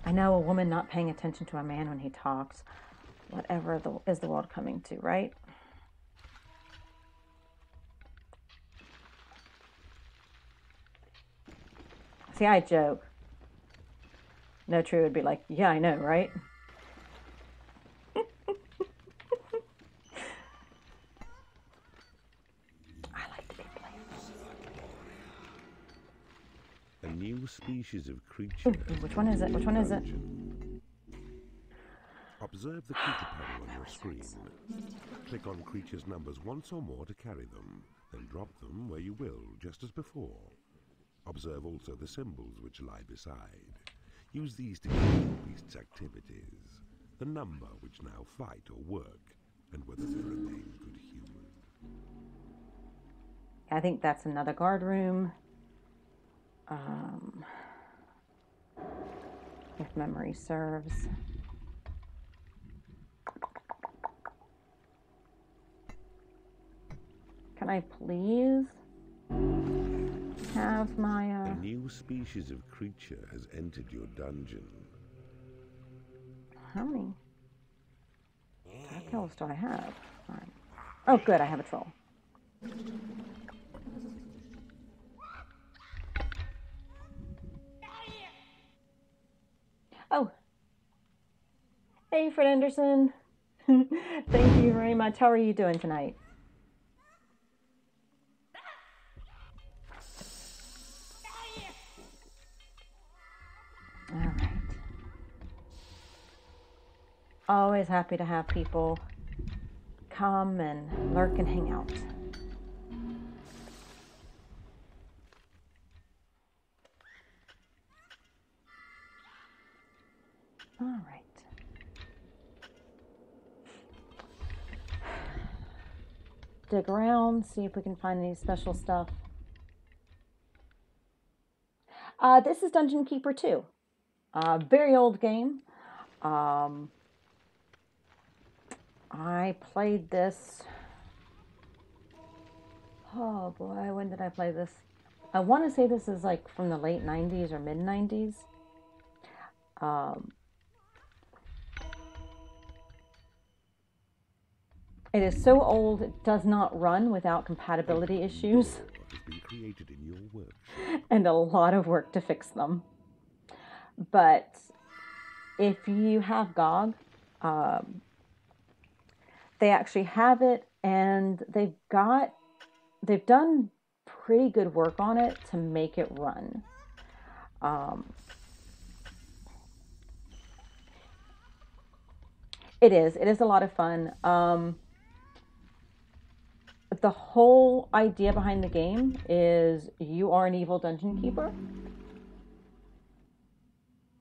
I know a woman not paying attention to a man when he talks. Whatever is the world coming to, right? See, I joke. No True would be like, yeah, I know, right? I like to be playful. A new species of creature. Which one is it? Which one is it? Observe the creature panel on your screen. Click on creatures' numbers once or more to carry them, then drop them where you will, just as before. Observe also the symbols which lie beside. Use these to guide the beast's activities, the number which now fight or work, and whether they remain good human. I think that's another guard room. If memory serves. Can I please have my A new species of creature has entered your dungeon. How many kills do I have? All right. Oh, good, I have a troll. Oh. Hey, Fred Anderson. Thank you very much. How are you doing tonight? All right. Always happy to have people come and lurk and hang out. All right. dig around, see if we can find any special stuff. This is Dungeon Keeper 2. Very old game. I played this. Oh boy, when did I play this? I want to say this is like from the late 90s or mid 90s. It is so old, it does not run without compatibility issues. And a lot of work to fix them. But if you have GOG, they actually have it, and they've done pretty good work on it to make it run. It is a lot of fun. The whole idea behind the game is you are an evil dungeon keeper.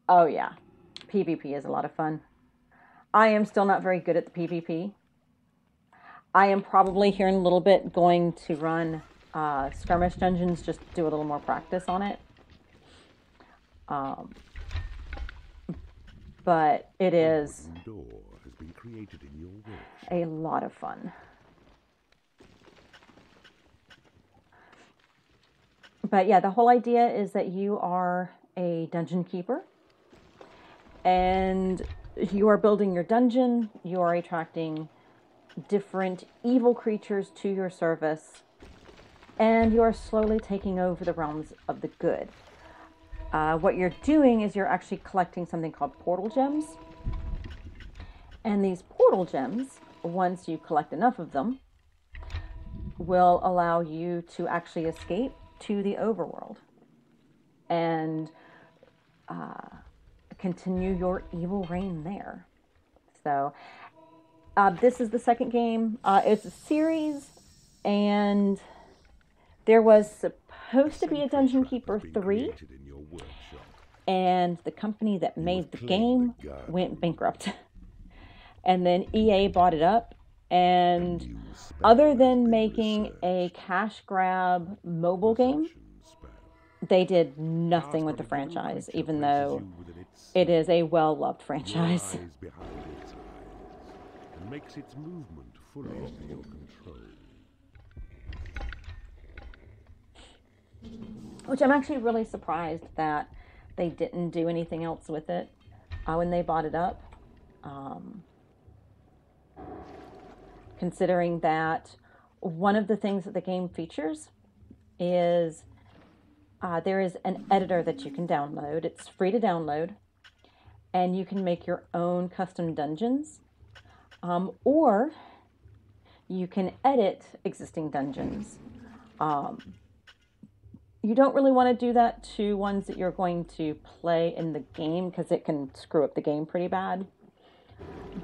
Oh yeah, PvP is a lot of fun. I am still not very good at the PvP. I am probably here in a little bit going to run skirmish dungeons, just do a little more practice on it. But it is a lot of fun. But yeah, the whole idea is that you are a dungeon keeper and you are building your dungeon. You are attracting different evil creatures to your service, and you are slowly taking over the realms of the good. What you're doing is you're actually collecting something called portal gems. And these portal gems, once you collect enough of them, will allow you to actually escape to the overworld and continue your evil reign there. So this is the second game. It's a series, and there was supposed to be a Dungeon Keeper 3, and the company that made the game went bankrupt. And then EA bought it up, and other than making a cash grab mobile game, they did nothing with the franchise, even though it is a well-loved franchise. Makes its movement fully under your control. Which I'm actually really surprised that they didn't do anything else with it when they bought it up. Considering that one of the things that the game features is there is an editor that you can download. It's free to download, and you can make your own custom dungeons, or you can edit existing dungeons. You don't really want to do that to ones that you're going to play in the game, because it can screw up the game pretty bad.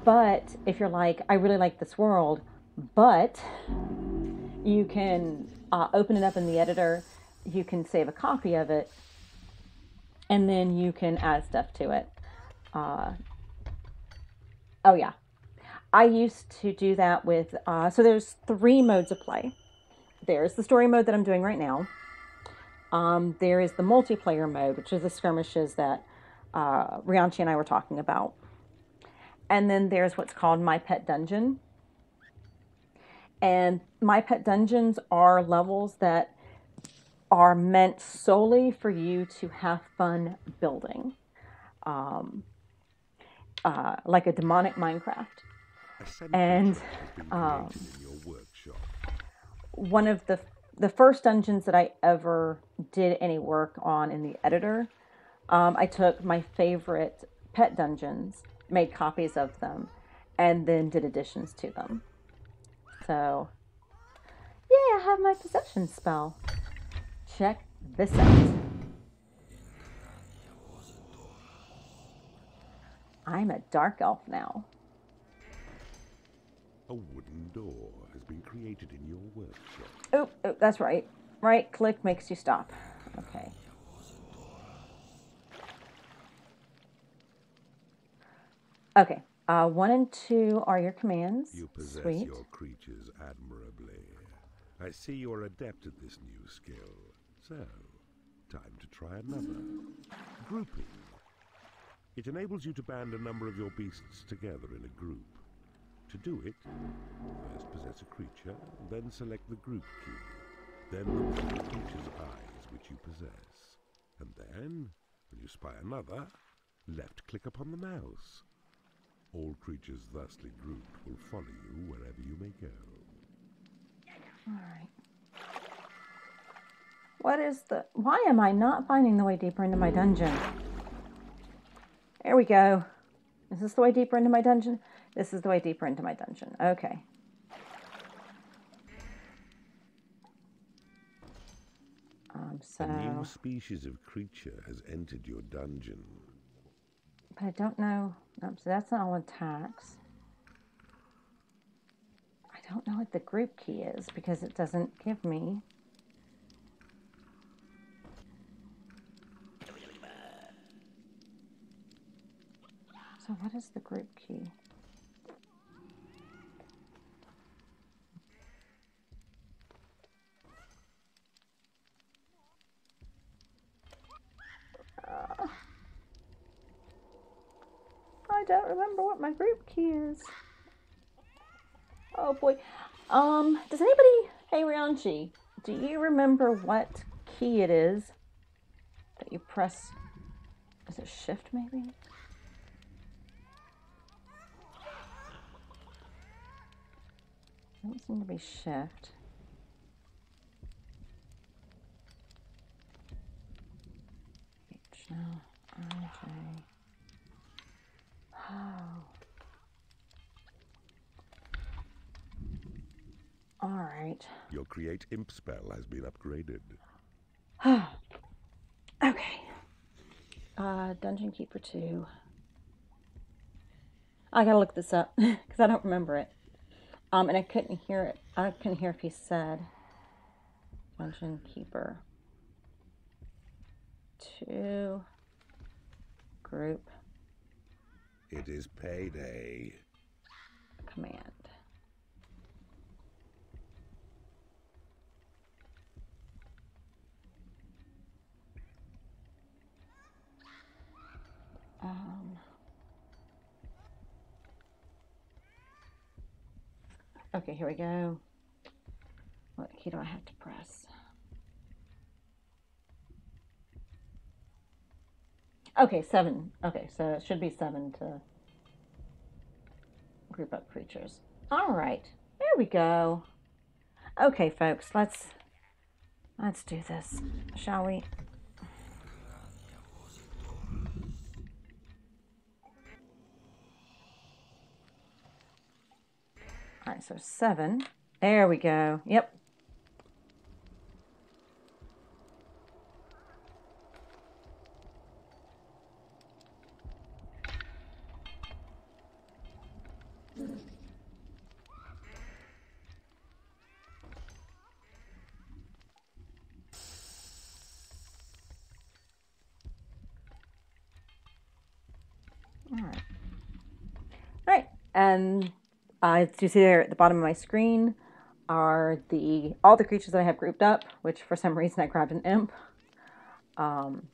But if you're like, I really like this world, but you can open it up in the editor, you can save a copy of it, and then you can add stuff to it. Oh yeah. I used to do that with, so there's 3 modes of play. There's the story mode that I'm doing right now. There is the multiplayer mode, which is the skirmishes that Rianchi and I were talking about. And then there's what's called My Pet Dungeon. And My Pet Dungeons are levels that are meant solely for you to have fun building. Like a demonic Minecraft. And one of the first dungeons that I ever did any work on in the editor, I took my favorite pet dungeons, made copies of them, and then did additions to them. So, yeah, I have my possession spell. Check this out. I'm a dark elf now. A wooden door has been created in your workshop. Oh, that's right. Right click makes you stop. Okay. Okay. 1 and 2 are your commands. You possess Sweet. your creatures admirably. I see you're adept at this new skill. So, time to try another. Grouping. It enables you to band a number of your beasts together in a group. To do it, first possess a creature, then select the group key. Then look for the creature's eyes, which you possess. And then, when you spy another, left-click upon the mouse. All creatures thusly grouped will follow you wherever you may go. Alright. What is the... Why am I not finding the way deeper into my dungeon? There we go. Is this the way deeper into my dungeon? This is the way deeper into my dungeon. Okay. So... A new species of creature has entered your dungeon. But I don't know... Nope, so that's not all attacks. I don't know what the group key is because it doesn't give me... So what is the group key? I don't remember what my group key is. Oh boy. Does anybody, hey Rianchi, do you remember what key it is that you press? Is it shift maybe? Doesn't seem to be shift. H, no, I, J. Oh. All right. Your Create Imp spell has been upgraded. Okay. Dungeon Keeper 2. I gotta look this up because I don't remember it. And I couldn't hear it. I couldn't hear if he said Dungeon Keeper 2 group It is payday. command. Okay, here we go. What key do I have to press? Okay, 7. Okay, so it should be 7 to group up creatures. All right, there we go. Okay, folks, let's do this, shall we? All right, so 7. There we go. Yep. All right. All right, and as you see there at the bottom of my screen are all the creatures that I have grouped up, which for some reason I grabbed an imp. And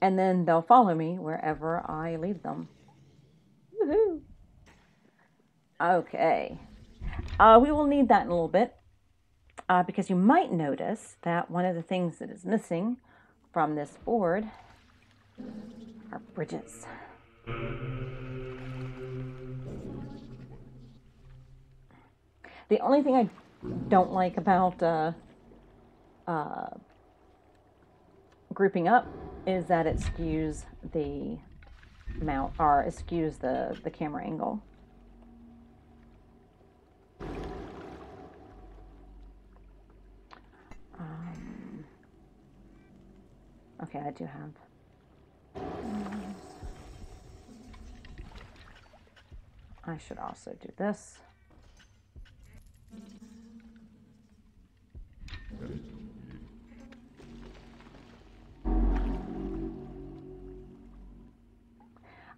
then they'll follow me wherever I lead them. Woohoo! Okay. We will need that in a little bit because you might notice that one of the things that is missing from this board are bridges. The only thing I don't like about grouping up is that it skews the mount, or it skews the camera angle. Okay, I do have. I should also do this.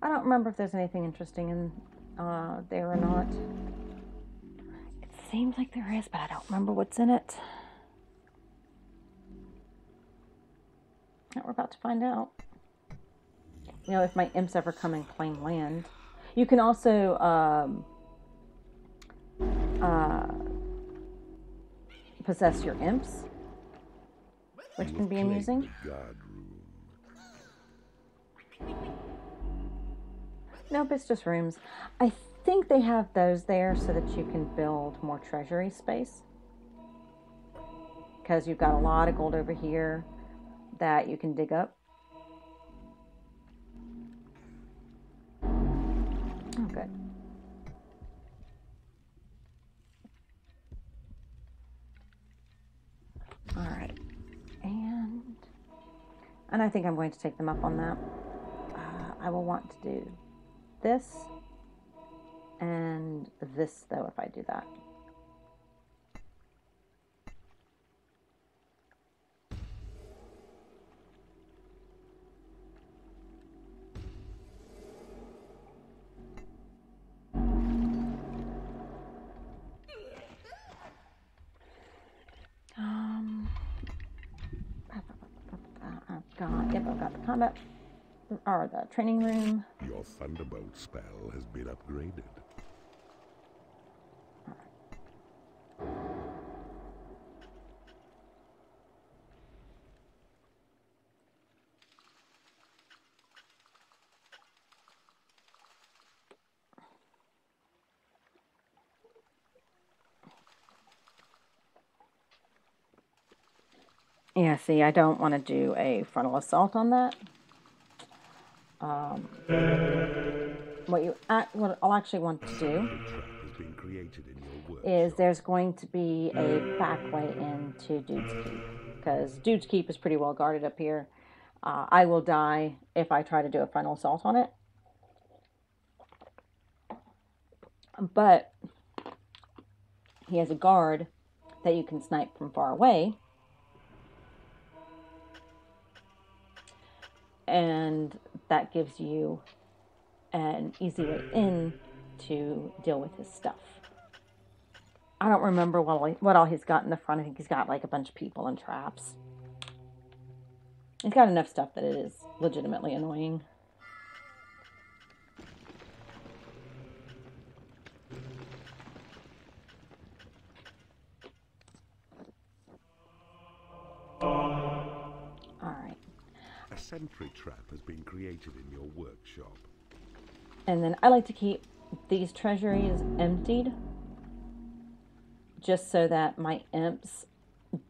I don't remember if there's anything interesting in there or not. It's seems like there is, but I don't remember what's in it. We're about to find out. You know, if my imps ever come and claim land. You can also possess your imps, which can be amusing. The guard room. Nope, it's just rooms. I think they have those there so that you can build more treasury space. Because you've got a lot of gold over here that you can dig up. Oh, good. All right. And I think I'm going to take them up on that. I will want to do this and this, though, if I do that. I've got the combat, or the training room. Your Thunderbolt spell has been upgraded. Yeah, see, I don't want to do a frontal assault on that. What I'll actually want to do is there's going to be a back way into Dude's Keep, because Dude's Keep is pretty well guarded up here. I will die if I try to do a frontal assault on it. But he has a guard that you can snipe from far away. And that gives you an easy way in to deal with his stuff. I don't remember what all he's got in the front. I think he's got like a bunch of people and traps. He's got enough stuff that it is legitimately annoying. A sentry trap has been created in your workshop. And then I like to keep these treasuries emptied, just so that my imps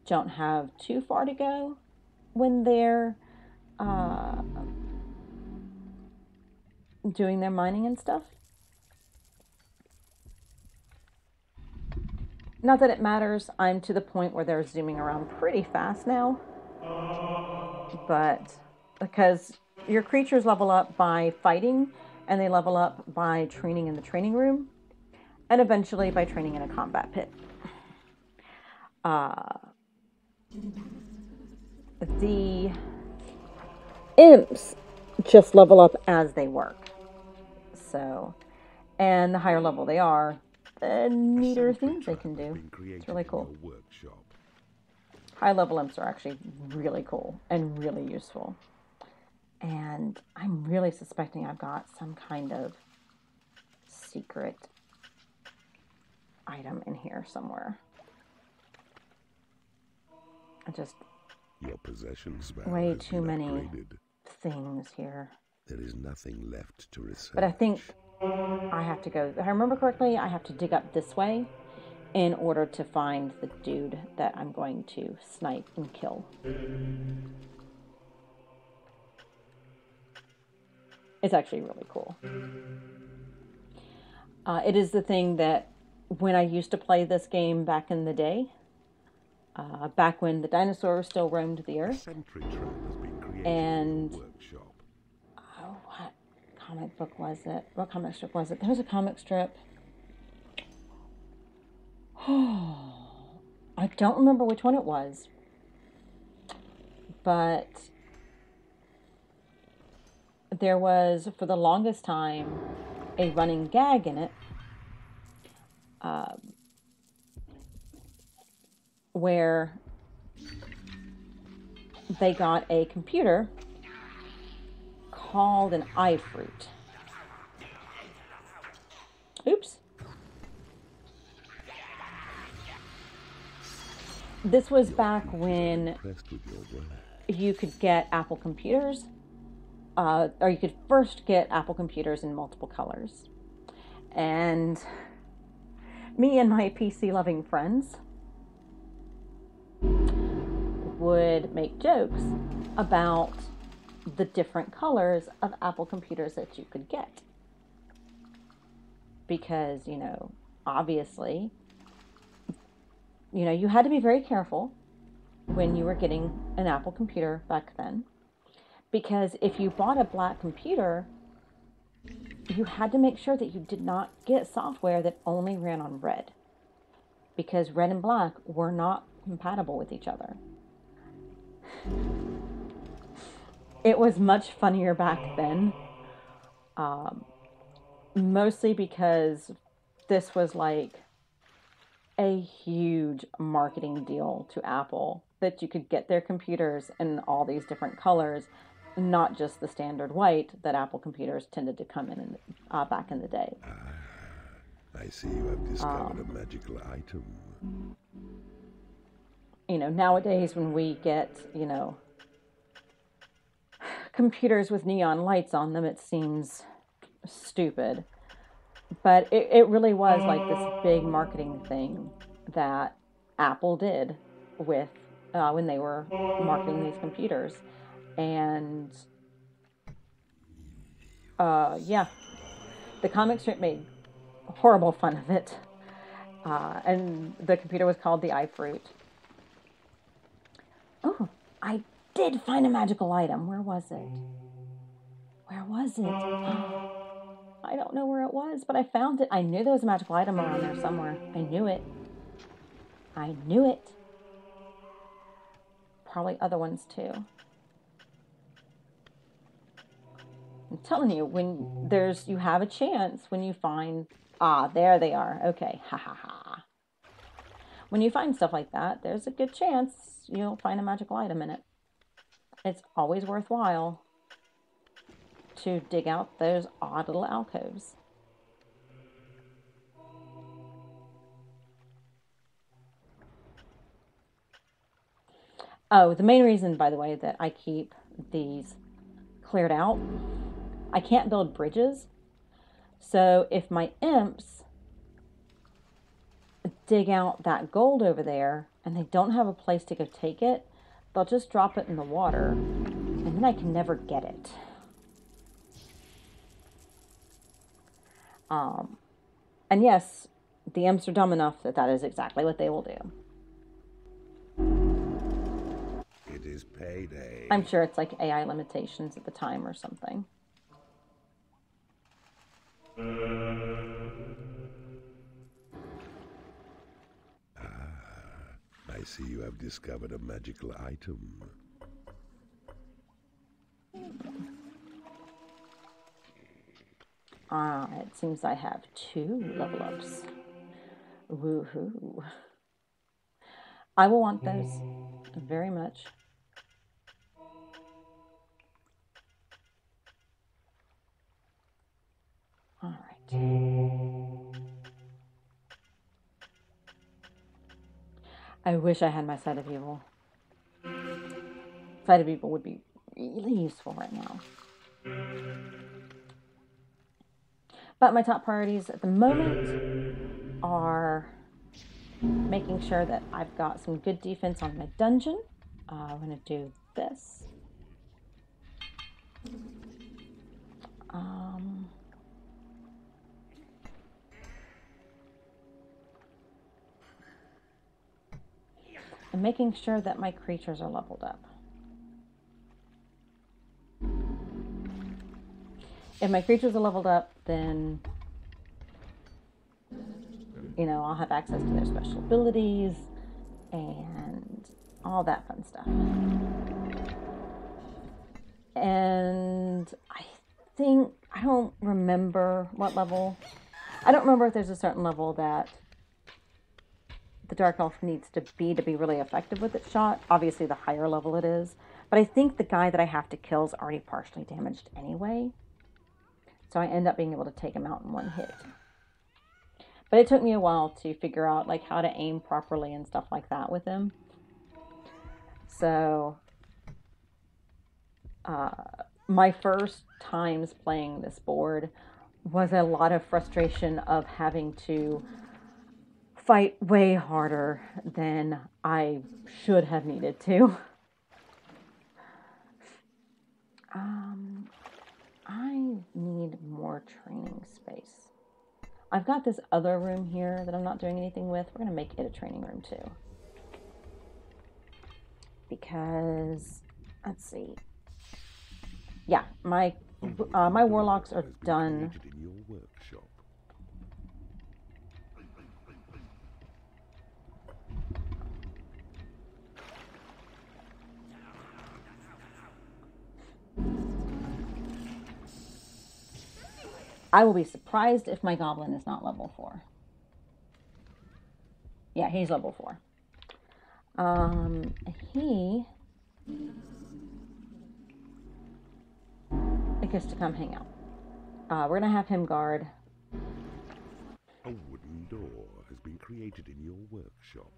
don't have too far to go when they're doing their mining and stuff. Not that it matters. I'm to the point where they're zooming around pretty fast now. But because your creatures level up by fighting, and they level up by training in the training room, and eventually by training in a combat pit. The imps just level up as they work. So, and the higher level they are, the neater things they can do. It's really cool. High level imps are actually really cool and really useful. And I'm really suspecting I've got some kind of secret item in here somewhere. Your possessions way too many things here. There is nothing left to research. But I think I have to go. If I remember correctly, I have to dig up this way in order to find the dude that I'm going to snipe and kill. It's actually really cool. It is the thing that when I used to play this game back in the day, back when the dinosaurs still roamed the earth, and what comic book was it? What comic strip was it? There was a comic strip. I don't remember which one it was, but there was, for the longest time, a running gag in it where they got a computer called an iFruit. Oops. This was back when you could get Apple computers, or you could first get Apple computers in multiple colors. And me and my PC-loving friends would make jokes about the different colors of Apple computers that you could get. Because, you know, obviously, you know, you had to be very careful when you were getting an Apple computer back then. Because if you bought a black computer, you had to make sure that you did not get software that only ran on red. Because red and black were not compatible with each other. It was much funnier back then. Mostly because this was like a huge marketing deal to Apple, that you could get their computers in all these different colors, not just the standard white that Apple computers tended to come in back in the day. I see you have discovered a magical item. You know, nowadays when we get, you know, computers with neon lights on them, it seems stupid. But it really was like this big marketing thing that Apple did with when they were marketing these computers. And yeah, the comic strip made horrible fun of it. And the computer was called the iFruit. Oh, I did find a magical item. Where was it? Where was it? I don't know where it was, but I found it. I knew there was a magical item around there somewhere. I knew it. I knew it. Probably other ones too. I'm telling you, when you have a chance when you find, there they are. Okay, ha ha ha. When you find stuff like that, there's a good chance you'll find a magical item in it. It's always worthwhile to dig out those odd little alcoves. Oh, the main reason, by the way, that I keep these cleared out, I can't build bridges. So if my imps dig out that gold over there and they don't have a place to go take it, they'll just drop it in the water and then I can never get it. And yes, the imps are dumb enough that that is exactly what they will do. It is payday. I'm sure it's like AI limitations at the time or something. I see you have discovered a magical item. It seems I have 2 level ups. Woohoo. I will want those very much. All right. I wish I had my Sight of Evil. Sight of Evil would be really useful right now. But my top priorities at the moment are making sure that I've got some good defense on my dungeon. I'm going to do this. And making sure that my creatures are leveled up. If my creatures are leveled up, then, you know, I'll have access to their special abilities and all that fun stuff. And I don't remember what level. I don't remember if there's a certain level that the Dark Elf needs to be really effective with its shot. Obviously, the higher level it is. But I think the guy that I have to kill is already partially damaged anyway. So I end up being able to take him out in one hit. But it took me a while to figure out like how to aim properly and stuff like that with him. So my first times playing this board was a lot of frustration of having to fight way harder than I should have needed to. I need more training space. I've got this other room here that I'm not doing anything with. We're going to make it a training room too. Because, let's see. Yeah, my warlocks are done. I will be surprised if my goblin is not level 4. Yeah, he's level 4. He gets to come hang out. We're going to have him guard. A wooden door has been created in your workshop.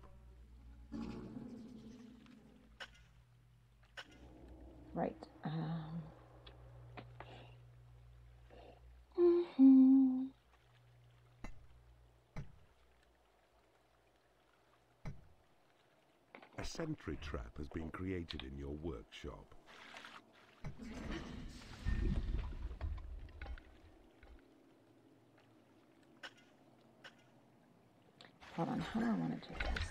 Right. A sentry trap has been created in your workshop. Hold on, how do I want to do this?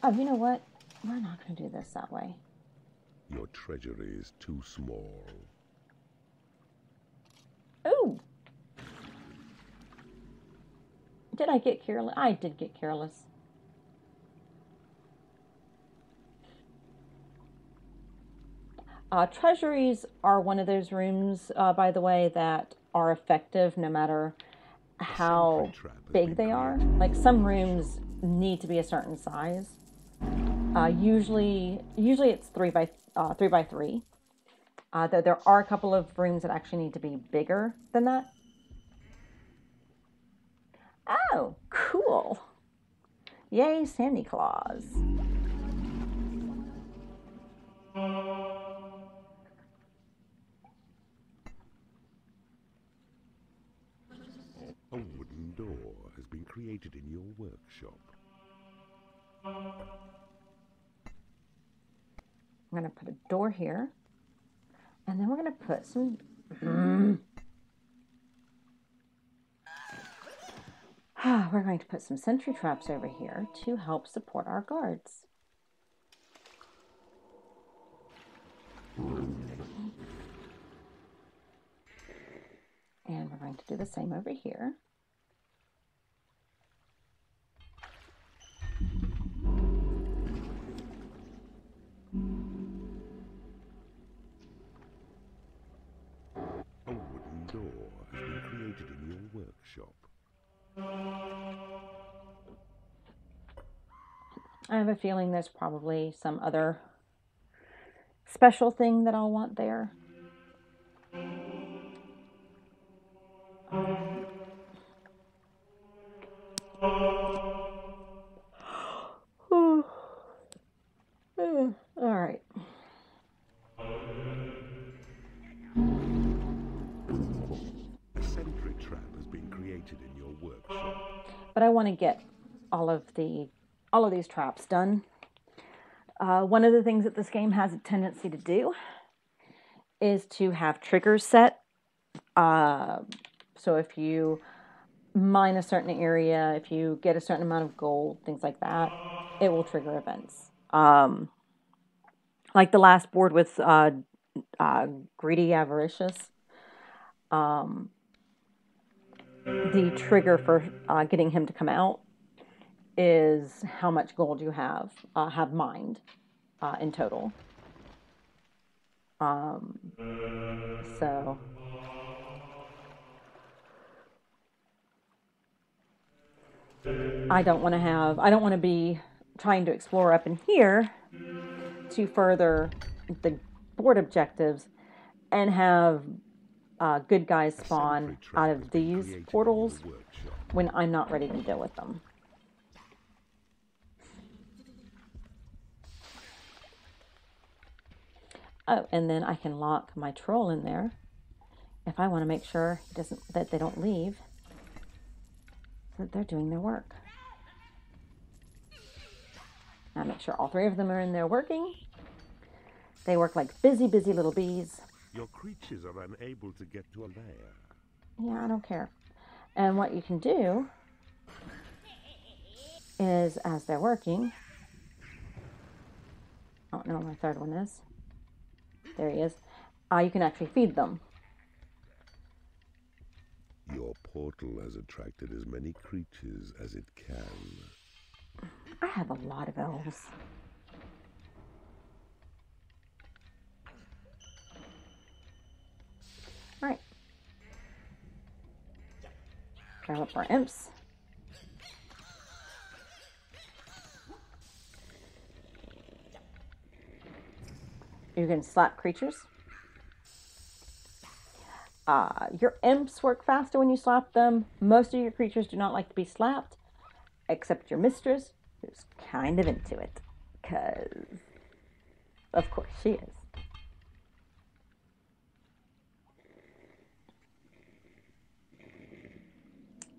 Oh, you know what? We're not going to do this that way. Your treasury is too small. Ooh! Did I get careless? I did get careless. Treasuries are one of those rooms, by the way, that are effective no matter how big they are. Like some rooms need to be a certain size. Usually it's 3 by 3. Though there are a couple of rooms that actually need to be bigger than that. Oh, cool! Yay, Santa Claus! A wooden door has been created in your workshop. I'm going to put a door here. And then we're going to put some... we're going to put some sentry traps over here to help support our guards. And we're going to do the same over here. A wooden door has been created in your workshop. I have a feeling there's probably some other special thing that I'll want there. All right. A sentry trap has been created in your workshop. But I want to get all of these traps done. One of the things that this game has a tendency to do is to have triggers set. So if you mine a certain area, if you get a certain amount of gold, things like that, it will trigger events. Like the last board with Greedy Avaricious, the trigger for getting him to come out is how much gold you have mined in total. So I don't want to be trying to explore up in here to further the board objectives and have good guys A spawn sentry trap out has of been these created in portals your workshop. when I'm not ready to deal with them. Oh, and then I can lock my troll in there if I want to make sure that they don't leave, so that they're doing their work. Now make sure all three of them are in there working. They work like busy, busy little bees. Your creatures are unable to get to a lair. Yeah, I don't care. And what you can do is, as they're working, I don't know where my third one is. There he is. You can actually feed them. Your portal has attracted as many creatures as it can. I have a lot of elves. All right. Grab up our imps. You can slap creatures. Your imps work faster when you slap them. Most of your creatures do not like to be slapped, except your mistress, who's kind of into it. Because, of course, she is.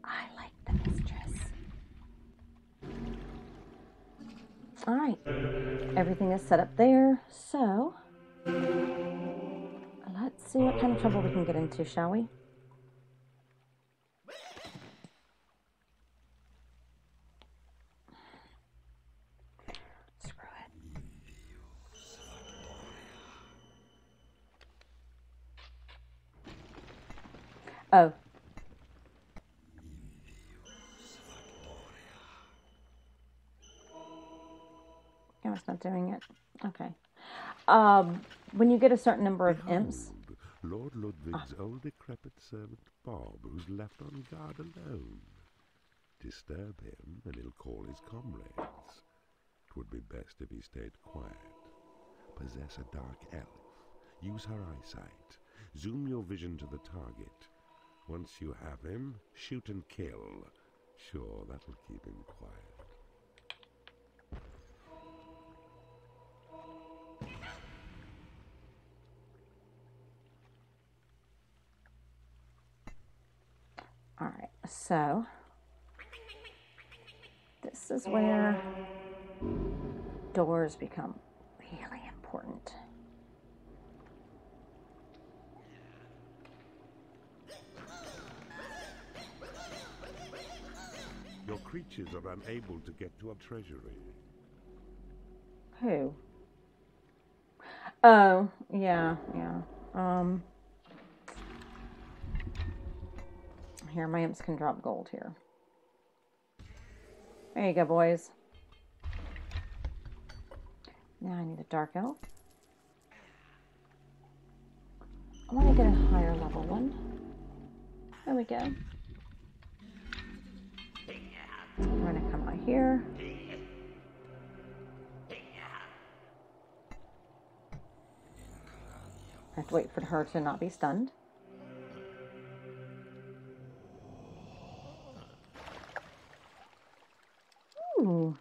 I like the mistress. All right. Everything is set up there, so let's see what kind of trouble we can get into, shall we? Screw it. Oh. No, it's not doing it. Okay. When you get a certain number of imps... Lord Ludwig's old decrepit servant Bob, who's left on guard alone. Disturb him, and he'll call his comrades. 'Twould be best if he stayed quiet. Possess a dark elf. Use her eyesight. Zoom your vision to the target. Once you have him, shoot and kill. Sure, that'll keep him quiet. All right, so this is where doors become really important. Your creatures are unable to get to a treasury. Who? Oh, yeah. Here, my imps can drop gold here. There you go, boys. Now I need a dark elf. I want to get a higher level one. There we go. I'm going to come out here. I have to wait for her to not be stunned. Ooh,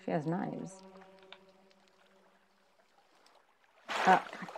she has knives. God damn it.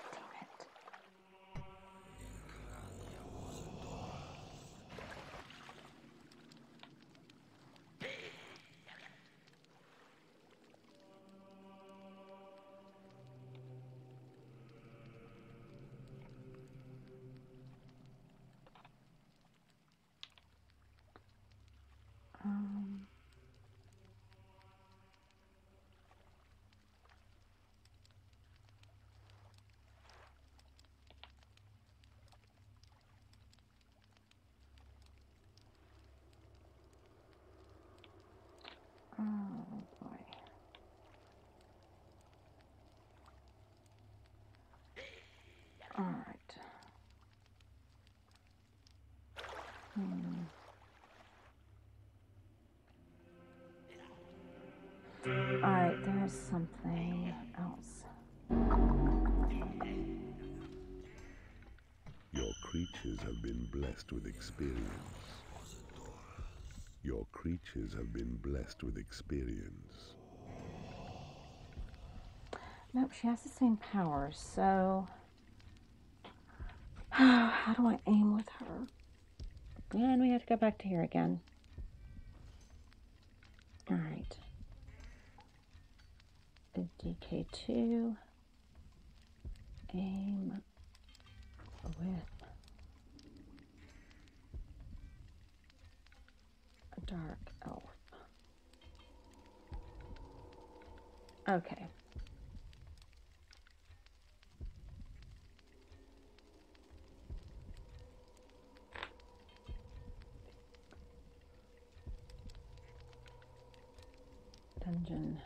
something else. Your creatures have been blessed with experience. Your creatures have been blessed with experience. Nope, she has the same powers, so how do I aim with her? And we have to go back to here again. Alright. DK2. Aim with a dark elf. Okay. Dungeon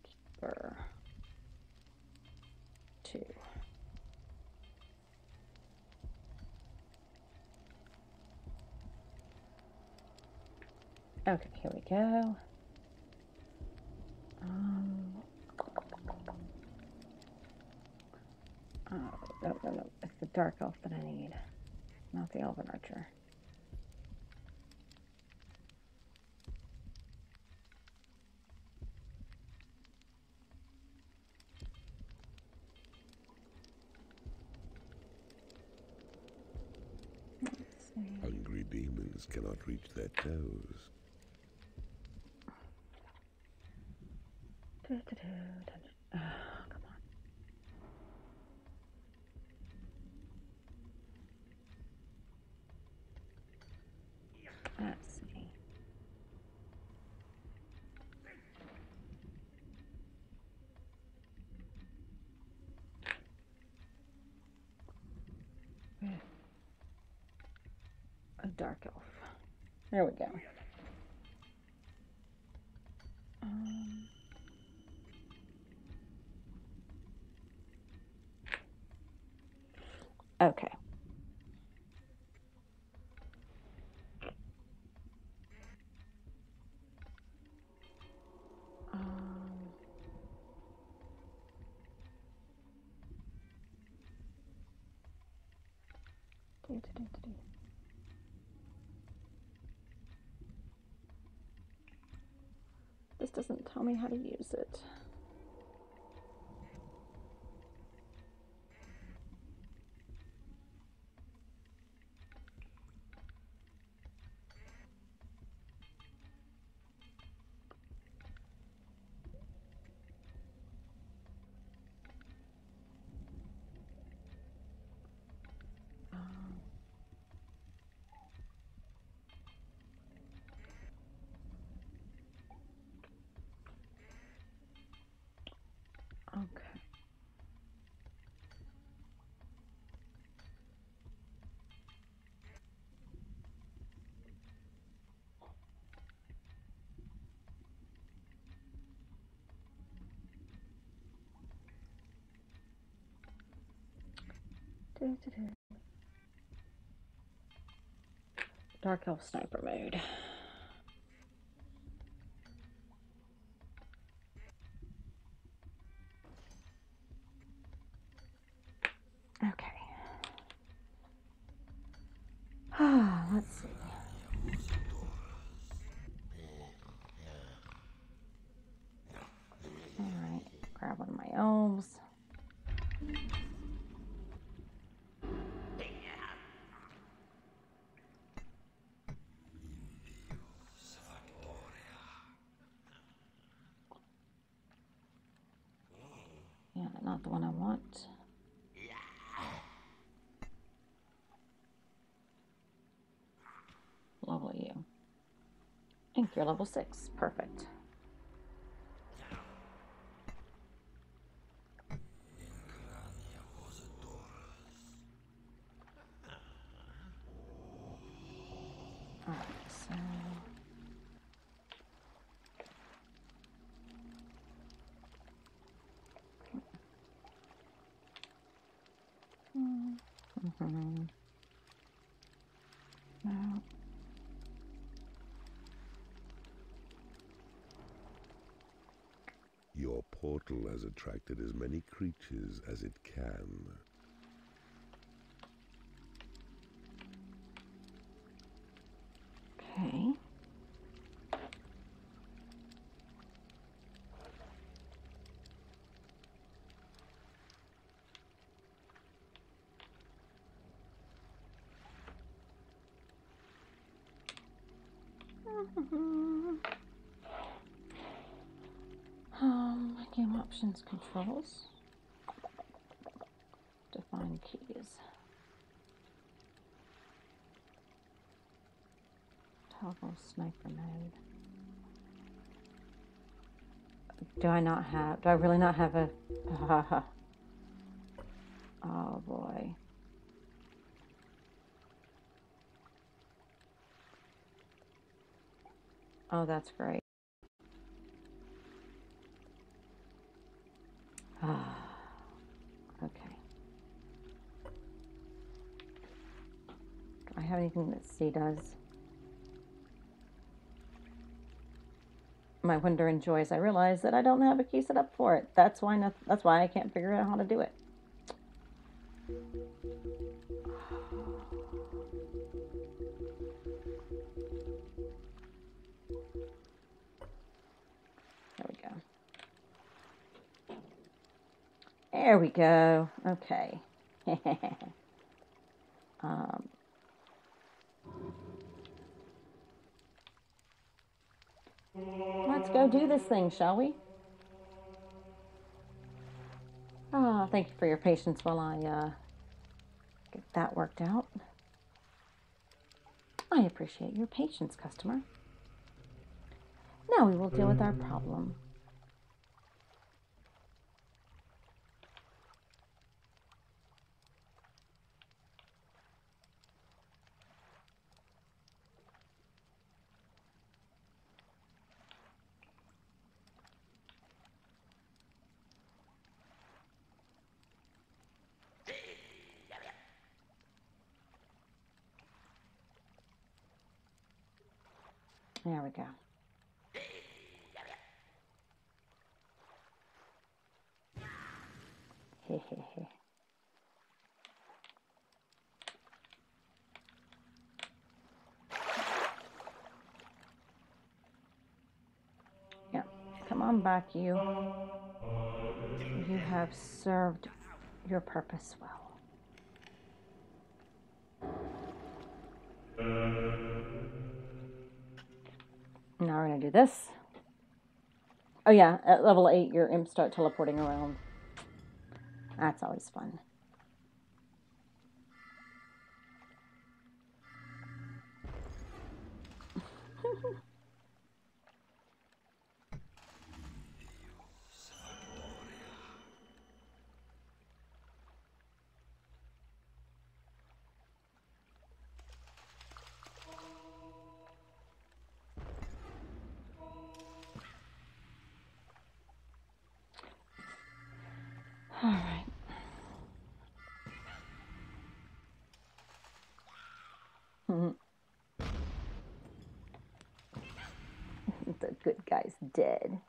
Keeper 2. Okay, here we go. No. It's the dark elf that I need, not the elven archer. Hungry demons cannot reach their toes. Oh, come on. Let's see. A dark elf. There we go. Okay. This doesn't tell me how to use it. Okay. Dark elf sniper mode. Okay. Let's see. Alright, grab one of my elves. Yeah, not the one I want. Level you. I think you're level 6. Perfect. Alright, so... No. portal has attracted as many creatures as it can. Okay. Game options, controls. Define keys. Toggle sniper mode. Do I really not have a... Oh boy. Oh, that's great. Okay. Do I have anything that C does? My wonder and joy is I realize that I don't have a key set up for it. That's why I can't figure out how to do it. There we go. There we go. Okay. Let's go do this thing, shall we? Thank you for your patience while I get that worked out. I appreciate your patience, customer. Now we will deal with our problem. There we go. Hehehe. Yeah, come on back, you. You have served your purpose well. Now we're going to do this. Oh yeah, at level 8, your imps start teleporting around. That's always fun. All right. The good guy's dead.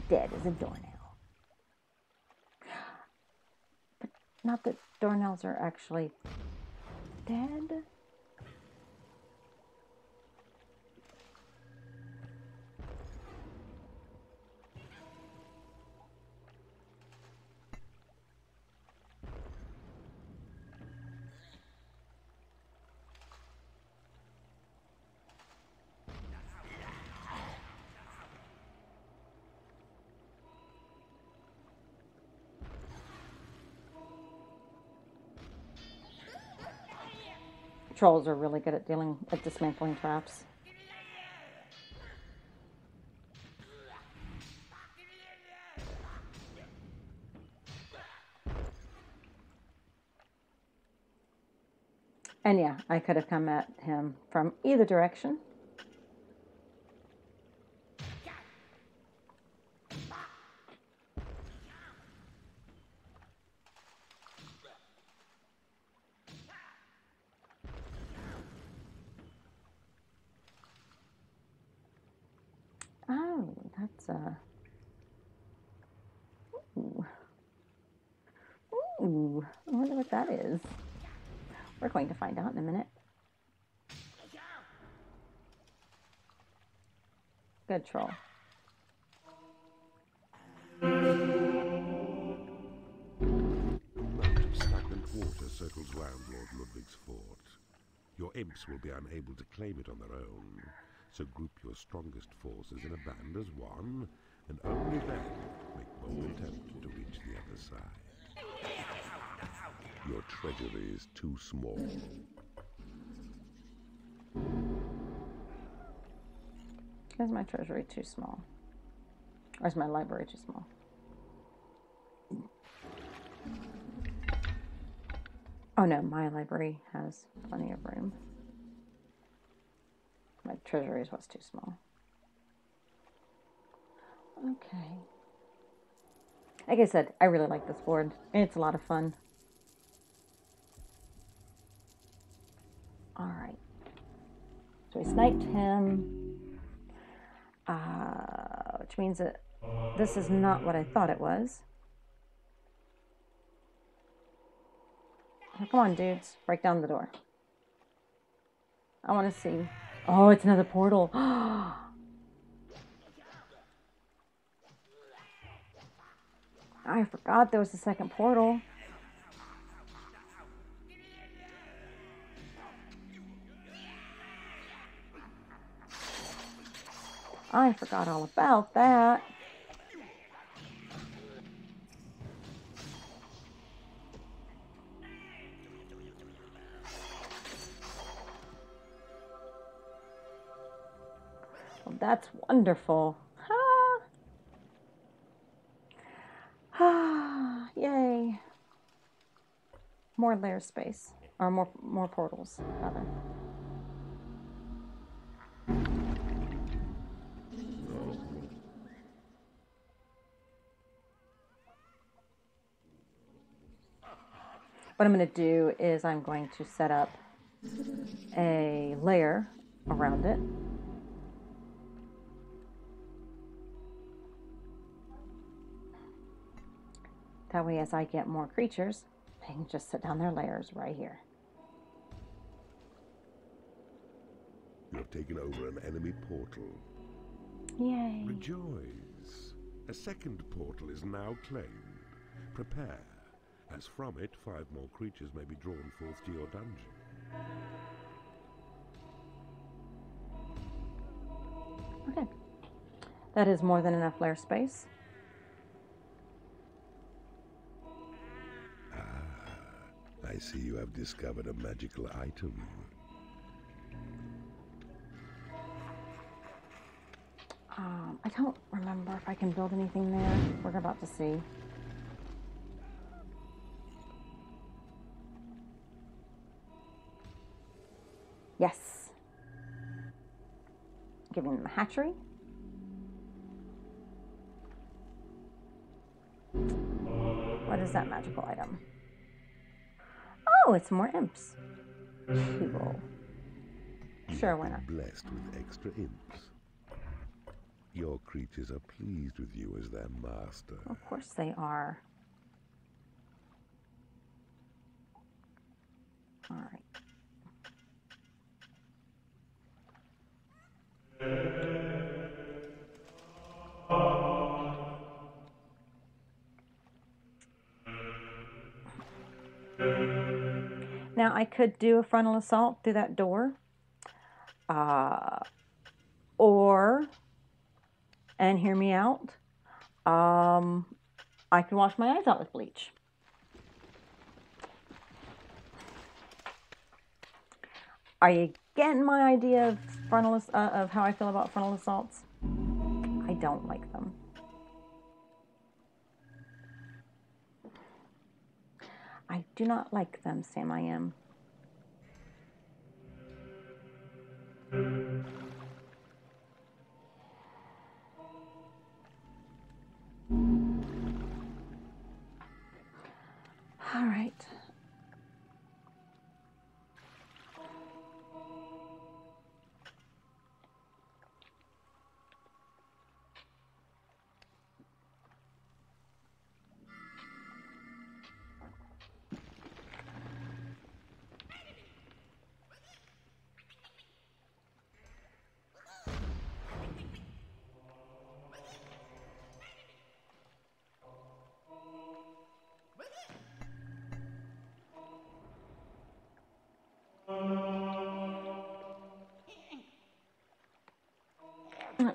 Dead as a doornail. But not that doornails are actually dead. Trolls are really good at dismantling traps. And yeah, I could have come at him from either direction. Oh, that's Ooh, I wonder what that is. We're going to find out in a minute. Good troll. Amount of stagnant water circles round Lord Ludwig's fort. Your imps will be unable to claim it on their own, so group your strongest forces in a band as one, and only then make bold attempt to reach the other side. Your treasury is too small. Is my treasury too small? Or is my library too small? Oh no, my library has plenty of room. My treasury is what's too small. Okay. Like I said, I really like this board. It's a lot of fun. Alright. So we sniped him. Which means that this is not what I thought it was. Oh, come on, dudes. Break down the door. I want to see. Oh, it's another portal. I forgot there was a second portal. I forgot all about that. Well, that's wonderful. Yay. More lair space. Or more portals, rather. What I'm going to do is I'm going to set up a layer around it. That way, as I get more creatures, they can just sit down their layers right here. You have taken over an enemy portal. Yay. Rejoice! A second portal is now claimed. Prepare, as from it 5 more creatures may be drawn forth to your dungeon. Okay. That is more than enough lair space. I see you have discovered a magical item. I don't remember if I can build anything there. We're about to see. Yes. Giving them a hatchery. What is that magical item? Oh, it's more imps. Cool. Sure, why not? Blessed with extra imps. Your creatures are pleased with you as their master. Of course they are. All right. Now I could do a frontal assault through that door. Or, and hear me out, I can wash my eyes out with bleach. Are you getting my idea of of how I feel about frontal assaults? I don't like them. I do not like them, Sam I am. All right.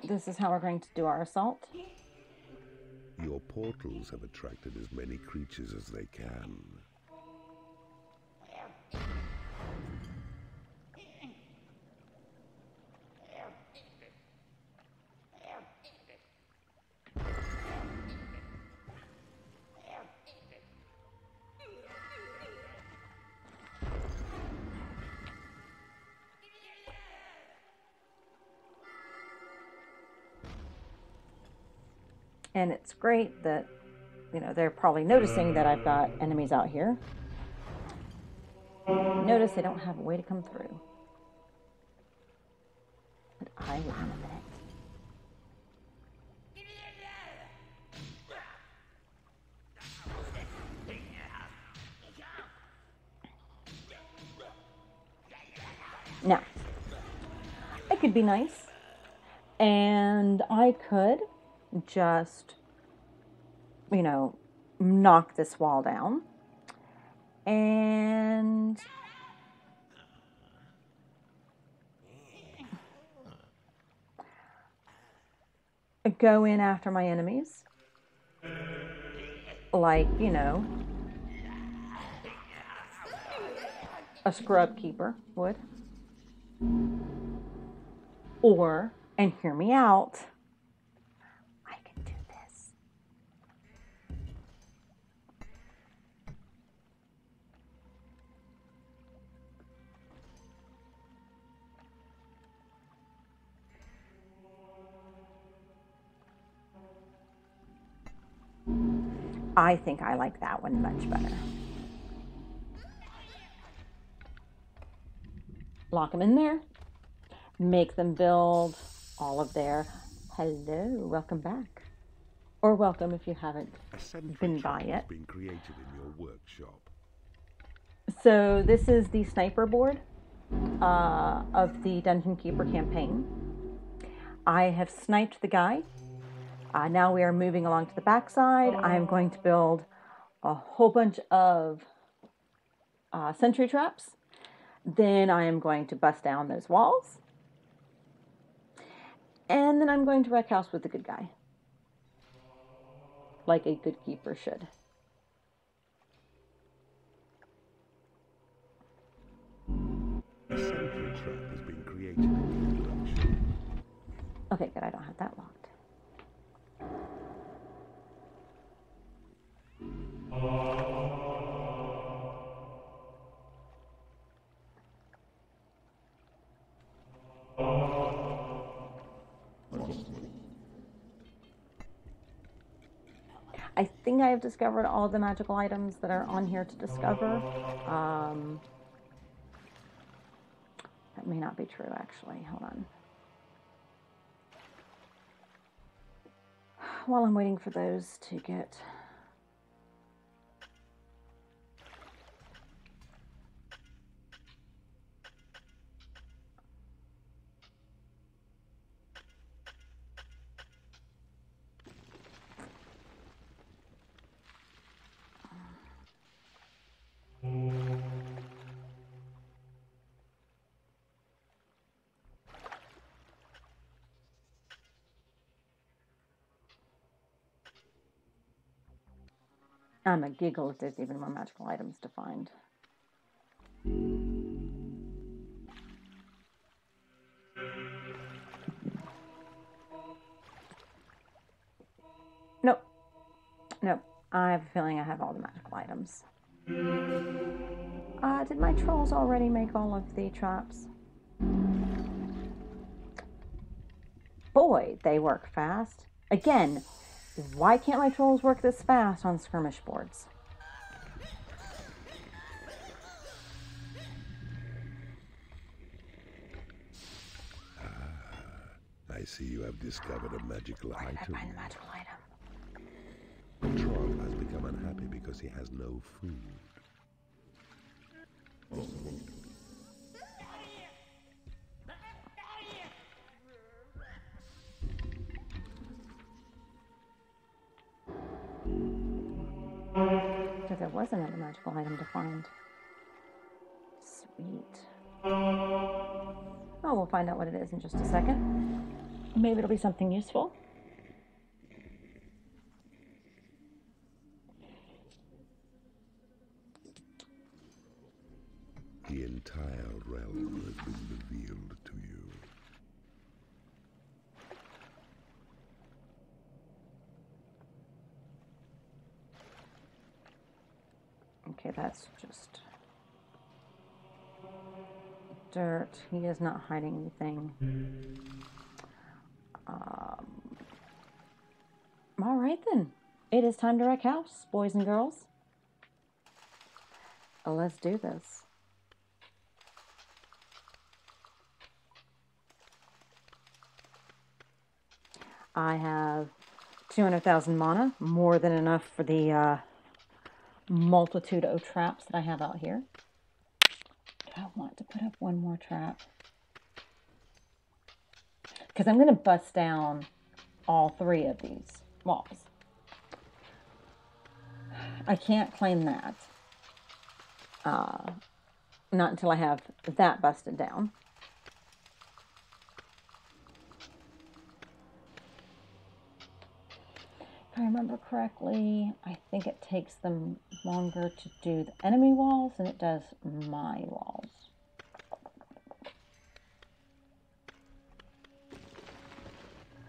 This is how we're going to do our assault. Your portals have attracted as many creatures as they can. And it's great that, you know, they're probably noticing that I've got enemies out here. Notice they don't have a way to come through. But I will in a minute. Now, I could be nice, and I could just, you know, knock this wall down and go in after my enemies like, you know, a scrub keeper would. Or, and hear me out, I can do this. I think I like that one much better. Lock them in there. Make them build all of their hello, welcome back. Or welcome if you haven't been by yet. Been created in your workshop. So this is the sniper board of the Dungeon Keeper campaign. I have sniped the guy. Now we are moving along to the backside. I am going to build a whole bunch of sentry traps. Then I am going to bust down those walls. And then I'm going to wreck house with the good guy. Like a good keeper should. A sentry trap has been created in your workshop. Okay, good. I don't have that locked. I think I have discovered all the magical items that are on here to discover. That may not be true, actually. Hold on. While I'm waiting for those to get... I'm a giggle if there's even more magical items to find. Nope. Nope. I have a feeling I have all the magical items. Did my trolls already make all of the traps? Boy, they work fast. Again, why can't my trolls work this fast on skirmish boards? I see you have discovered a magical item. Where did I find the magical item? The troll has become unhappy because he has no food. Because there was another magical item to find. Sweet. Oh, we'll find out what it is in just a second. Maybe it'll be something useful. The entire realm has been revealed to you. Okay, that's just dirt. He is not hiding anything. All right then. It is time to wreck house, boys and girls. Let's do this. I have 200,000 mana, more than enough for the multitude of traps that I have out here. Do I want to put up one more trap? Because I'm going to bust down all 3 of these walls. I can't claim that. Not until I have that busted down. If I remember correctly, I think it takes them longer to do the enemy walls than it does my walls.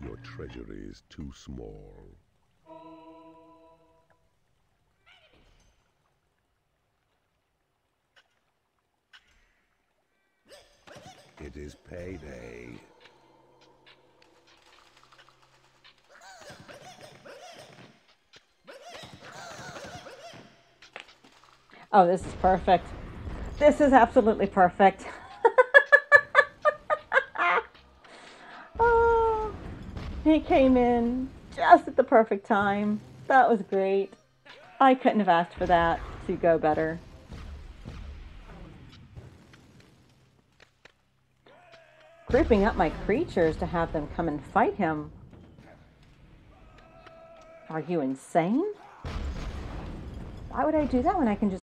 Your treasury is too small. It is payday. Oh, this is perfect. This is absolutely perfect. Oh, he came in just at the perfect time. That was great. I couldn't have asked for that to go better. Grouping up my creatures to have them come and fight him. Are you insane? Why would I do that when I can just